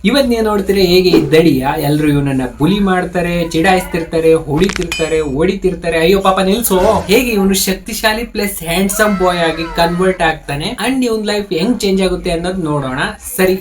ಇವತ್ ನೀವು ನೋಡ್ತೀರಿ ಹೇಗೆ ಇದ್ದಡಿಯ ಎಲ್ರು ಇವನನ್ನ ಬುಲಿ ಮಾಡ್ತಾರೆ, ಚಿಡಾಯಿಸ್ತಿರ್ತಾರೆ, ಹೊಡಿತಿರ್ತಾರೆ, ಹೊಡಿತಿರ್ತಾರೆ. ಅಯ್ಯೋ ಪಾಪ ನಿಲ್ಸೋ. ಹೇಗೆ ಇವನು ಶಕ್ತಿಶಾಲಿ ಪ್ಲಸ್ ಹ್ಯಾಂಡ್ಸಮ್ ಬಾಯ್ ಆಗಿ ಕನ್ವರ್ಟ್ ಆಗ್ತಾನೆ ಅಂಡ್ ಇವನ್ ಲೈಫ್ ಹೆಂಗ್ ಚೇಂಜ್ ಆಗುತ್ತೆ ಅನ್ನೋದು ನೋಡೋಣ. ಸರಿ,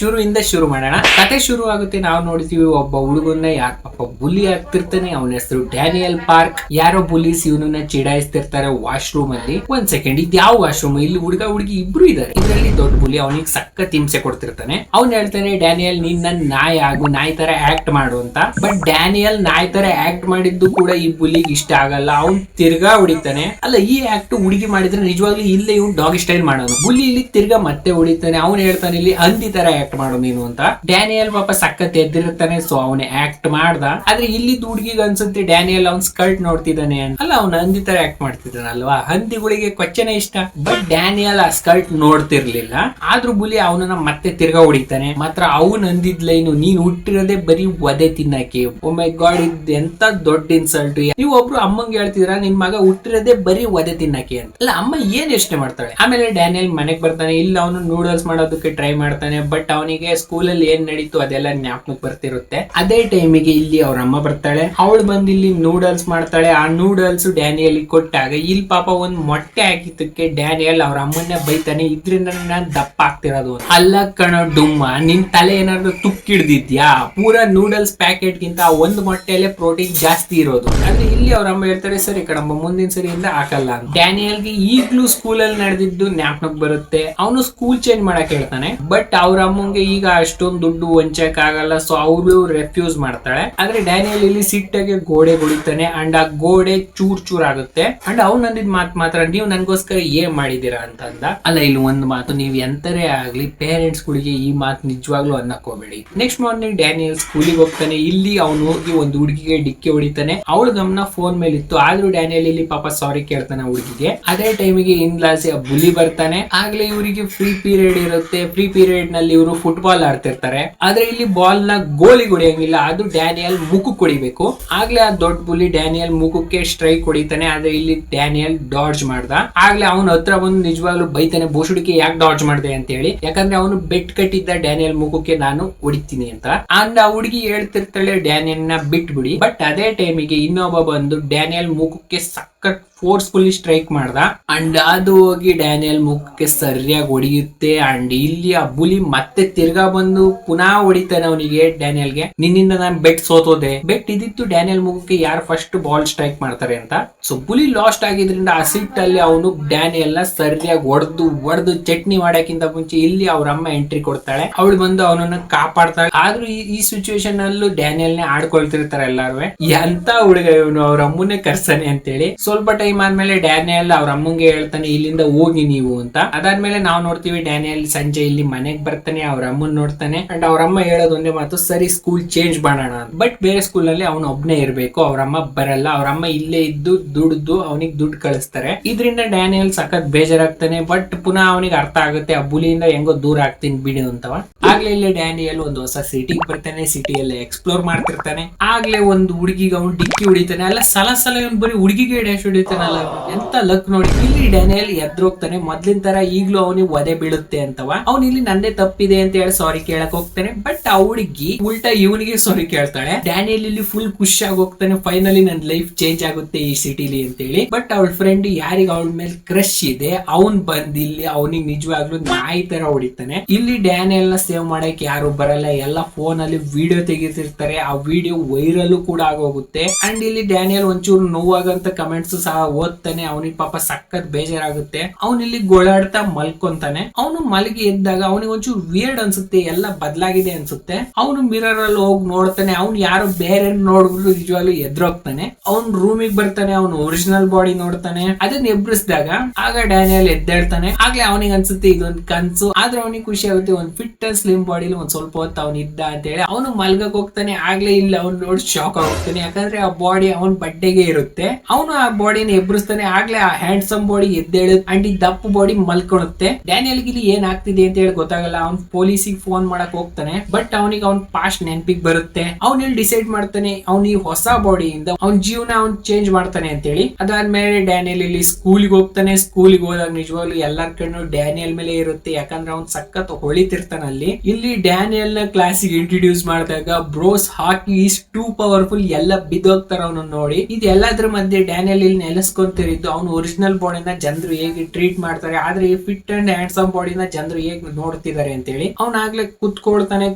ಶುರು ಮಾಡೋಣ. ಕತೆ ಶುರು ಆಗುತ್ತೆ. ನಾವು ನೋಡ್ತೀವಿ ಒಬ್ಬ ಹುಡುಗನ್ನ ಯಾರ ಪಾಪ ಬುಲಿ ಆಗ್ತಿರ್ತಾನೆ. ಅವನ ಹೆಸರು ಡ್ಯಾನಿಯಲ್ ಪಾರ್ಕ್. ಯಾರೋ ಬುಲೀಸ್ ಇವನನ್ನ ಚಿಡಾಯಿಸ್ತಿರ್ತಾರೆ ವಾಶ್ರೂಮ್ ಅಲ್ಲಿ. ಒಂದ್ ಸೆಕೆಂಡ್, ಇದು ಯಾವ ವಾಶ್ರೂಮ್? ಇಲ್ಲಿ ಹುಡುಗ ಹುಡುಗಿ ಇಬ್ರು ಇದಾರೆ. ಇದರಲ್ಲಿ ದೊಡ್ಡ ಬುಲಿ ಅವನಿಗೆ ಸಖತ್ ಹಿಂಸೆ ಕೊಡ್ತಿರ್ತಾನೆ. ಅವ್ನು ಹೇಳ್ತಾನೆ, ಡ್ಯಾನಿಯಲ್ ನೀನ್ ನನ್ ನಾಯಿ ಆಗು, ನಾಯಿ ತರ ಆಕ್ಟ್ ಮಾಡು ಅಂತ. ಬಟ್ ಡ್ಯಾನಿಯಲ್ ನಾಯಿ ತರ ಆಕ್ಟ್ ಮಾಡಿದ್ದು ಕೂಡ ಈ ಬುಲಿಗೆ ಇಷ್ಟ ಆಗಲ್ಲ. ಅವ್ನ್ ತಿರ್ಗಾ ಹೊಡಿತಾನೆ. ಅಲ್ಲ, ಈ ಆಕ್ಟ್ ಹುಡುಗಿ ಮಾಡಿದ್ರೆ ನಿಜವಾಗ್ಲೂ ಇಲ್ಲೇ ಇವ್ನು ಡಾಗಿ ಸ್ಟೈಲ್ ಮಾಡೋನು. ಬುಲಿ ಇಲ್ಲಿ ತಿರ್ಗಾ ಮತ್ತೆ ಹೊಡಿತಾನೆ. ಅವ್ನು ಹೇಳ್ತಾನೆ ಇಲ್ಲಿ ಹಂದಿ ತರ ಆಕ್ಟ್ ಮಾಡು ನೀನು ಅಂತ. ಡ್ಯಾನಿಯಲ್ ಪಾಪ ಸಖತ್ ಎದ್ದಿರ್ತಾನೆ. ಸೊ ಅವನೇ ಆಕ್ಟ್ ಮಾಡ್ದ. ಆದ್ರೆ ಇಲ್ಲಿ ಹುಡುಗಿಗೆ ಅನ್ಸುತ್ತೆ ಡ್ಯಾನಿಯಲ್ ಅವ್ನ್ ಸ್ಕರ್ಟ್ ನೋಡ್ತಿದ್ದಾನೆ ಅಂತ. ಅಲ್ಲ, ಅವ್ನ ಹಂದಿ ತರ ಆಕ್ಟ್ ಮಾಡ್ತಿದ್ದಾನಲ್ವಾ. ಹಂದಿಗಳಿಗೆ ಕೊಚ್ಚನೆ ಇಷ್ಟ. ಬಟ್ ಡ್ಯಾನಿಯಲ್ ಆ ಸ್ಕರ್ಟ್ ನೋಡ್ತಿರ್ಲಿಲ್ಲ. ಆದ್ರೂ ಬುಲಿ ಅವನನ್ನ ಮತ್ತೆ ತಿರ್ಗಾ ಹೊಡಿತಾನೆ. ಮಾತ್ರ ಅವನ್ ಅಂದಿದ್ಲೈನು, ನೀನ್ ಹುಟ್ಟಿರೋದೇ ಬರೀ ಒದೆ ತಿನ್ನಕ್ಕೆ. ಓ ಮೈ ಗಾಡ್, ಇದ್ ಎಂತ ದೊಡ್ಡ ಇನ್ಸಲ್ಟ್. ನೀವು ಒಬ್ರು ಅಮ್ಮಂಗೆ ಹೇಳ್ತಿದ್ರ ನಿನ್ ಮಗ ಹುಟ್ಟಿರೋದೇ ಬರೀ ಒದೆ ತಿನ್ನಕ್ಕೆ ಅಂತ. ಅಲ್ಲ, ಅಮ್ಮ ಏನ್ ಯೋಚನೆ ಮಾಡ್ತಾಳೆ. ಆಮೇಲೆ ಡ್ಯಾನಿಯಲ್ ಮನೆಗ್ ಬರ್ತಾನೆ. ಇಲ್ಲಿ ಅವನು ನೂಡಲ್ಸ್ ಮಾಡೋದಕ್ಕೆ ಟ್ರೈ ಮಾಡ್ತಾನೆ. ಬಟ್ ಅವನಿಗೆ ಸ್ಕೂಲಲ್ಲಿ ಏನ್ ನಡೀತು ಅದೆಲ್ಲ ಜ್ಞಾಪಕಕ್ಕೆ ಬರ್ತಿರುತ್ತೆ. ಅದೇ ಟೈಮಿಗೆ ಇಲ್ಲಿ ಅವ್ರ ಅಮ್ಮ ಬರ್ತಾಳೆ. ಅವಳು ಬಂದು ಇಲ್ಲಿ ನೂಡಲ್ಸ್ ಮಾಡ್ತಾಳೆ. ಆ ನೂಡಲ್ಸ್ ಡ್ಯಾನಿಯಲ್ ಕೊಟ್ಟಾಗ ಇಲ್ಲಿ ಪಾಪ ಒಂದ್ ಮೊಟ್ಟೆ ಹಾಕಿದ್ದಕ್ಕೆ ಡ್ಯಾನಿಯಲ್ ಅವ್ರ ಅಮ್ಮನ್ನೇ ಬೈತಾನೆ. ಇದ್ರಿಂದ ನಾನ್ ದಪ್ಪ ಆಗ್ತಿರೋದು. ಅಲ್ಲ ಕಣ ಡುಮ್ಮ, ನಿನ್ ತಲೆ ಏನಾದ್ರು ತುಕ್ಕಿಡ್ದಿದ್ಯಾ? ಪೂರಾ ನೂಡಲ್ಸ್ ಪ್ಯಾಕೆಟ್ ಗಿಂತ ಒಂದು ಮೊಟ್ಟೆಯಲ್ಲೇ ಪ್ರೋಟೀನ್ ಜಾಸ್ತಿ ಇರೋದು. ಅಂದ್ರೆ ಇಲ್ಲಿ ಅವ್ರ ಅಮ್ಮ ಹೇಳ್ತಾರೆ, ಸರಿ ಕಣಮ್ಮ ಮುಂದಿನ ಸರಿಯಿಂದ ಹಾಕಲ್ಲ ಅಂತ. ಡ್ಯಾನಿಯಲ್ಗೆ ಈಗ್ಲೂ ಸ್ಕೂಲಲ್ಲಿ ನಡೆದಿದ್ದು ಜ್ಞಾಪನಕ್ಕೆ ಬರುತ್ತೆ. ಅವನು ಸ್ಕೂಲ್ ಚೇಂಜ್ ಮಾಡಕ್ ಹೇಳ್ತಾನೆ. ಬಟ್ ಅವ್ರ ಅಮ್ಮಂಗೆ ಈಗ ಅಷ್ಟೊಂದು ದುಡ್ಡು ಹೊಂಚಕ್ ಆಗಲ್ಲ. ಸೊ ಅವಳು ರೆಫ್ಯೂಸ್ ಮಾಡ್ತಾಳೆ. ಆದ್ರೆ ಡ್ಯಾನಿಯಲ್ ಇಲ್ಲಿ ಸಿಟ್ಟಾಗೆ ಗೋಡೆ ಹೊಡಿತಾನೆ. ಅಂಡ್ ಆ ಗೋಡೆ ಚೂರ್ ಆಗುತ್ತೆ. ಅಂಡ್ ಅವ್ನು ಅಂದಿದ್ ಮಾತ್ರ, ನೀವು ನನ್ಗೋಸ್ಕರ ಏನ್ ಮಾಡಿದೀರಾ ಅಂತ ಅಂದ. ಅಲ್ಲ, ಇಲ್ಲಿ ಒಂದು ಮಾತು, ನೀವ್ ಎಂತರೇ ಆಗ್ಲಿ ಪೇರೆಂಟ್ಸ್ ಗಳಿಗೆ ಈ ಮಾತು ನಿಜವಾಗ್ಲೂ ಅನ್ನಕ್ ಹೋಗ್ಬೇಡಿ. ನೆಕ್ಸ್ಟ್ ಮಾರ್ನಿಂಗ್ ಡ್ಯಾನಿಯಲ್ ಸ್ಕೂಲಿಗೆ ಹೋಗ್ತಾನೆ. ಇಲ್ಲಿ ಅವನು ಹೋಗಿ ಒಂದು ಹುಡುಗಿಗೆ ಡಿಕ್ಕಿ ಹೊಡಿತಾನೆ. ಅವಳ ಗಮನ ಫೋನ್ ಮೇಲೆ ಇತ್ತು. ಆದ್ರೂ ಡ್ಯಾನಿಯಲ್ ಇಲ್ಲಿ ಪಾಪ ಸಾರಿ ಕೇಳ್ತಾನೆ ಹುಡುಗಿಗೆ. ಅದೇ ಟೈಮಿಗೆ ಇನ್ಲಾಸಿ ಆ ಬುಲಿ ಬರ್ತಾನೆ. ಆಗ್ಲೇ ಇವರಿಗೆ ಫ್ರೀ ಪೀರಿಯಡ್ ಇರುತ್ತೆ. ಫ್ರೀ ಪೀರಿಯಡ್ ನಲ್ಲಿ ಇವರು ಫುಟ್ಬಾಲ್ ಆಡ್ತಿರ್ತಾರೆ. ಆದ್ರೆ ಇಲ್ಲಿ ಬಾಲ್ ನ ಗೋಲಿಗೆ ಹೊಡಿಯಂಗಿಲ್ಲ. ಅದು ಡ್ಯಾನಿಯಲ್ ಮುಖಕ್ಕೆ ಹೊಡಿಬೇಕು. ಆಗ್ಲೇ ಆ ದೊಡ್ಡ ಬುಲಿ ಡ್ಯಾನಿಯಲ್ ಮುಖಕ್ಕೆ ಸ್ಟ್ರೈಕ್ ಹೊಡಿತಾನೆ. ಆದ್ರೆ ಇಲ್ಲಿ ಡ್ಯಾನಿಯಲ್ ಡಾಡ್ಜ್ ಮಾಡ್ದ. ಆಗ್ಲೇ ಅವನ ಹತ್ರ ಬಂದು ನಿಜವಾಗ್ಲೂ ಬೈತಾನೆ, ಬೋಸುಡಿಕೆ ಯಾಕೆ ಡಾಡ್ಜ್ ಮಾಡ್ದೆ ಅಂತ ಹೇಳಿ. ಯಾಕಂದ್ರೆ ಅವನು ಬೆಟ್ ಕಟ್ಟಿದ್ದ ಡ್ಯಾನಿಯಲ್ ಮುಖಕ್ಕೆ ನಾನು ಹೊಡಿತೀನಿ ಅಂತ. ಅಂಡ್ ಆ ಹುಡುಗಿ ಹೇಳ್ತಿರ್ತಾಳೆ ಡ್ಯಾನಿಯಲ್ ನ ಬಿಟ್ಬಿಡಿ. ಬಟ್ ಅದೇ ಟೈಮಿಗೆ ಇನ್ನೊಬ್ಬ ಬಂದು ಡ್ಯಾನಿಯಲ್ ಮುಖಕ್ಕೆ ಸಖತ್ ಫೋರ್ಸ್ಫುಲ್ಲಿ ಸ್ಟ್ರೈಕ್ ಮಾಡ್ದ. ಅಂಡ್ ಅದು ಹೋಗಿ ಡ್ಯಾನಿಯಲ್ ಮುಖಕ್ಕೆ ಸರಿಯಾಗಿ ಹೊಡಿಯುತ್ತೆ. ಅಂಡ್ ಇಲ್ಲಿ ಆ ಬುಲಿ ಮತ್ತೆ ತಿರ್ಗಾ ಬಂದು ಪುನಃ ಹೊಡಿತಾನೆ ಅವನಿಗೆ, ಡ್ಯಾನಿಯಲ್ಗೆ. ನಿನ್ನಿಂದ ನಾನು ಬೆಟ್ ಸೋತೋದೆ. ಬೆಟ್ ಇದಿತ್ತು ಡ್ಯಾನಿಯಲ್ ಮುಖಕ್ಕೆ ಯಾರು ಫಸ್ಟ್ ಬಾಲ್ ಸ್ಟ್ರೈಕ್ ಮಾಡ್ತಾರೆ ಅಂತ. ಸೊ ಬುಲಿ ಲಾಸ್ಟ್ ಆಗಿದ್ರಿಂದ ಆ ಸಿಟ್ಟಲ್ಲಿ ಅವನು ಡ್ಯಾನಿಯಲ್ ನ ಸರಿಯಾಗಿ ಹೊಡೆದು ಚಟ್ನಿ ಮಾಡಕ್ಕಿಂತ ಮುಂಚೆ ಇಲ್ಲಿ ಅವ್ರ ಅಮ್ಮ ಎಂಟ್ರಿ ಕೊಡ್ತಾಳೆ. ಅವಳು ಬಂದು ಅವನನ್ನ ಕಾಪಾಡ್ತಾಳೆ. ಆದ್ರೂ ಈ ಸಿಚುವೇಶನ್ ಅಲ್ಲೂ ಡ್ಯಾನಿಯಲ್ ನೇ ಆಡ್ಕೊಳ್ತಿರ್ತಾರೆ ಎಲ್ಲಾರು. ಎಂತ ಹುಡುಗ ಇವನು, ಅವ್ರ ಅಮ್ಮನ್ನೇ ಕರ್ಸಾನೆ ಅಂತೇಳಿ. ಸ್ವಲ್ಪ ಟೈಮ್ ಆದ್ಮೇಲೆ ಡ್ಯಾನಿಯಲ್ ಅವ್ರ ಅಮ್ಮಂಗೆ ಹೇಳ್ತಾನೆ, ಇಲ್ಲಿಂದ ಹೋಗಿ ನೀವು ಅಂತ. ಅದಾದ್ಮೇಲೆ ನಾವು ನೋಡ್ತೀವಿ ಡ್ಯಾನಿಯಲ್ ಸಂಜೆ ಇಲ್ಲಿ ಮನೆಗ್ ಬರ್ತಾನೆ. ಅವ್ರ ಅಮ್ಮನ್ ನೋಡ್ತಾನೆ. ಅಂಡ್ ಅವ್ರ ಅಮ್ಮ ಹೇಳೋದು ಒಂದೇ ಮಾತು, ಸರಿ ಸ್ಕೂಲ್ ಚೇಂಜ್ ಮಾಡೋಣ. ಬಟ್ ಬೇರೆ ಸ್ಕೂಲ್ ನಲ್ಲಿ ಅವನು ಒಬ್ನೇ ಇರ್ಬೇಕು, ಅವ್ರ ಅಮ್ಮ ಬರಲ್ಲ. ಅವ್ರ ಅಮ್ಮ ಇಲ್ಲೇ ಇದ್ದು ದುಡ್ದು ಅವನಿಗೆ ದುಡ್ಡು ಕಳಿಸ್ತಾರೆ. ಇದರಿಂದ ಡ್ಯಾನಿಯಲ್ ಸಖತ್ ಬೇಜಾರಾಗ್ತಾನೆ. ಬಟ್ ಪುನಃ ಅವನಿಗೆ ಅರ್ಥ ಆಗುತ್ತೆ, ಆ ಬುಲಿಯಿಂದ ಹೆಂಗೋ ದೂರ ಆಗ್ತೀನಿ ಬಿಡಿ ಅಂತವ. ಆಗ್ಲೇ ಇಲ್ಲಿ ಡ್ಯಾನಿಯಲ್ ಒಂದು ಹೊಸ ಸಿಟಿಗೆ ಬರ್ತಾನೆ. ಸಿಟಿಯಲ್ಲಿ ಎಕ್ಸ್ಪ್ಲೋರ್ ಮಾಡ್ತಿರ್ತಾನೆ. ಆಗ್ಲೇ ಒಂದು ಹುಡುಗಿಗೆ ಅವ್ನು ಡಿಕ್ಕಿ ಹೊಡಿತಾನೆ. ಅಲ್ಲ, ಸಲ ಇವನು ಬರೀ ಹುಡುಗಿಗೆ ಡ್ಯಾಶ್ ಹೊಡಿತಾನಲ್ಲ, ಎಂತ ಲಕ್ ನೋಡಿ. ಇಲ್ಲಿ ಡ್ಯಾನಿಯಲ್ ಎದ್ರೋಗ್ತಾನೆ. ಮೊದ್ಲಿನ ತರ ಈಗ್ಲೂ ಅವನಿಗೆ ಒದೆ ಬೀಳುತ್ತೆ ಅಂತವ. ಅವ್ನು ಇಲ್ಲಿ ನಂದೇ ತಪ್ಪಿದೆ ಅಂತ ಹೇಳಿ ಸಾರಿ ಕೇಳಕ್ ಹೋಗ್ತಾನೆ. ಬಟ್ ಆ ಹುಡುಗಿ ಉಲ್ಟಾ ಇವನಿಗೆ ಸಾರಿ ಕೇಳ್ತಾಳೆ. ಡ್ಯಾನಿಯಲ್ ಇಲ್ಲಿ ಫುಲ್ ಖುಷಿ ಆಗಿ ಹೋಗ್ತಾನೆ. ಫೈನಲಿ ನನ್ನ ಲೈಫ್ ಚೇಂಜ್ ಆಗುತ್ತೆ ಈ ಸಿಟಿಲಿ ಅಂತ ಹೇಳಿ. ಬಟ್ ಅವಳ ಫ್ರೆಂಡ್ ಯಾರಿಗೆ ಅವಳ ಮೇಲೆ ಕ್ರಶ್ ಇದೆ ಅವನ್ ಬಂದ್ ಇಲ್ಲಿ ಅವನಿಗೆ ನಿಜವಾಗ್ಲೂ ನಾಯಿ ತರ ಹೊಡಿತಾನೆ. ಇಲ್ಲಿ ಡ್ಯಾನಿಯಲ್ ನ ಸೇವ್ ಮಾಡಕ್ ಯಾರು ಬರಲ್ಲ. ಎಲ್ಲ ಫೋನ್ ಅಲ್ಲಿ ವಿಡಿಯೋ ತೆಗಿತಿರ್ತಾರೆ. ಆ ವಿಡಿಯೋ ವೈರಲ್ ಕೂಡ ಆಗೋಗುತ್ತೆ. ಅಂಡ್ ಇಲ್ಲಿ ಡ್ಯಾನಿಯಲ್ ಒಂಚೂರು ನೋವಾಗಂತ ಕಮೆಂಟ್ಸ್ ಸಹ ಓದ್ತಾನೆ. ಅವನಿಗೆ ಪಾಪ ಸಖತ್ ಬೇಜಾರಾಗುತ್ತೆ. ಅವನ್ ಇಲ್ಲಿ ಗೋಳಾಡ್ತಾ ಮಲ್ಕೊಂತಾನೆ. ಅವನು ಮಲಗಿ ಎದ್ದಾಗ ಅವನಿಗೆ ಒಂಚೂರು ವಿಯರ್ಡ್ ಅನ್ಸುತ್ತೆ, ಎಲ್ಲ ಬದಲಾಗಿದೆ ಅನ್ಸುತ್ತೆ. ಅವನು ಮಿರರ್ ಅಲ್ಲಿ ಹೋಗಿ ನೋಡ್ತಾನೆ. ಅವ್ನು ಯಾರು ಬೇರೆ ನೋಡ್ಬಿಟ್ಟು ನಿಜವಾಗ್ಲೂ ಎದ್ರೋಗ್ತಾನೆ. ಅವ್ನ್ ರೂಮಿಗೆ ಬರ್ತಾನೆ. ಅವ್ನು ಒರಿಜಿನಲ್ ಬಾಡಿ ನೋಡ್ತಾನೆ. ಅದನ್ನ ಎಬ್ರಿಸಿದಾಗ ಆಗ ಡ್ಯಾನಿಯಲ್ ಎದ್ದೇಳ್ತಾನೆ. ಆಗ್ಲೇ ಅವನಿಗೆ ಅನ್ಸುತ್ತೆ ಇದೊಂದು ಕನ್ಸು. ಆದ್ರೆ ಅವನಿಗೆ ಖುಷಿ ಆಗುತ್ತೆ, ಒಂದ್ ಫಿಟ್ ಅಂಡ್ ಸ್ಲಿಮ್ ಬಾಡಿಲಿ ಒಂದ್ ಸ್ವಲ್ಪ ಹೊತ್ತು ಅವನ್ ಇದ್ದ ಅಂತ ಹೇಳಿ. ಅವನು ಮಲ್ಗಕ್ ಹೋಗ್ತಾನೆ. ಆಗ್ಲೇ ಇಲ್ಲಿ ಅವ್ನು ನೋಡಿ ಶಾಕ್ ಆಗೋಗ್ತಾನೆ. ಯಾಕಂದ್ರೆ ಆ ಬಾಡಿ ಅವನ್ ಬಡ್ಡೆಗೆ ಇರುತ್ತೆ. ಅವನು ಆ ಬಾಡಿನ ಎಬ್ರಿಸ್ತಾನೆ. ಆಗ್ಲೇ ಆ ಹ್ಯಾಂಡ್ಸಮ್ ಬಾಡಿ ಎದ್ದೇಳುತ್ತೆ ಅಂಡ್ ಈ ದಪ್ಪ ಬಾಡಿ ಮಲ್ಕೊಳುತ್ತೆ. ಡ್ಯಾನಿಯಲ್ ಗಿಲ್ಲಿ ಏನ್ ಆಗ್ತಿದೆ ಅಂತ ಹೇಳಿ ಗೊತ್ತಾಗಲ್ಲ. ಅವ್ನ್ ಪೊಲೀಸಿಗೆ ಫೋನ್ ಮಾಡಕ್ ಹೋಗ್ತಾನೆ. ಬಟ್ ಅವನಿಗೆ ಅವ್ನ್ ಪಾಸ್ಟ್ ನೆನಪಿಗೆ ಬರುತ್ತೆ. ಅವ್ನ್ ಇಲ್ಲಿ ಡಿಸೈಡ್ ಮಾಡ್ತಾನೆ ಅವ್ನ್ ಈ ಹೊಸ ಬಾಡಿಯಿಂದ ಅವ್ನ್ ಜೀವನ ಅವ್ನ್ ಚೇಂಜ್ ಮಾಡ್ತಾನೆ ಅಂತ ಹೇಳಿ. ಅದಾದ್ಮೇಲೆ ಡ್ಯಾನಿಯಲ್ ಇಲ್ಲಿ ಸ್ಕೂಲ್ಗೆ ಹೋಗ್ತಾನೆ. ಸ್ಕೂಲ್ಗೆ ಹೋದಾಗ ನಿಜವಾಗ್ಲೂ ಎಲ್ಲರ ಕಣ್ಣು ಡ್ಯಾನಿಯಲ್ ಮೇಲೆ ಇರುತ್ತೆ. ಯಾಕಂದ್ರೆ ಅವ್ನ್ ಸಖತ್ ಹೊಳಿತಿರ್ತಾನ ಅಲ್ಲಿ. ಇಲ್ಲಿ ಡ್ಯಾನಿಯಲ್ ನ ಕ್ಲಾಸಿಗೆ ಇಂಟ್ರೊಡ್ಯೂಸ್ ಮಾಡಿದಾಗ bros hockey is two powerful ಎಲ್ಲ ಬಿದ್ದೋಗ್ತಾರ ಅವನು ನೋಡಿ. ಇದೆಲ್ಲದ್ರ ಮಧ್ಯೆ ಡ್ಯಾನಿಯಲ್ ಇಲ್ಲಿ ನೆಲೆಸ್ಕೊಂತಿರಿದ್ದು ಅವ್ನು ಒರಿಜಿನಲ್ ಬಾಡಿನ ಜನರು ಹೇಗೆ ಟ್ರೀಟ್ ಮಾಡ್ತಾರೆ, ಆದ್ರೆ ಈ ಫಿಟ್ ಅಂಡ್ ಹ್ಯಾಂಡ್ಸಮ್ ಬಾಡಿನ ಜನರು ಹೇಗೆ ನೋಡ್ತಿದ್ದಾರೆ ಅಂತ ಹೇಳಿ. ಅವ್ನ ಆಗ್ಲೇ ಕುತ್ಕೊಳ್ತಾನೆ.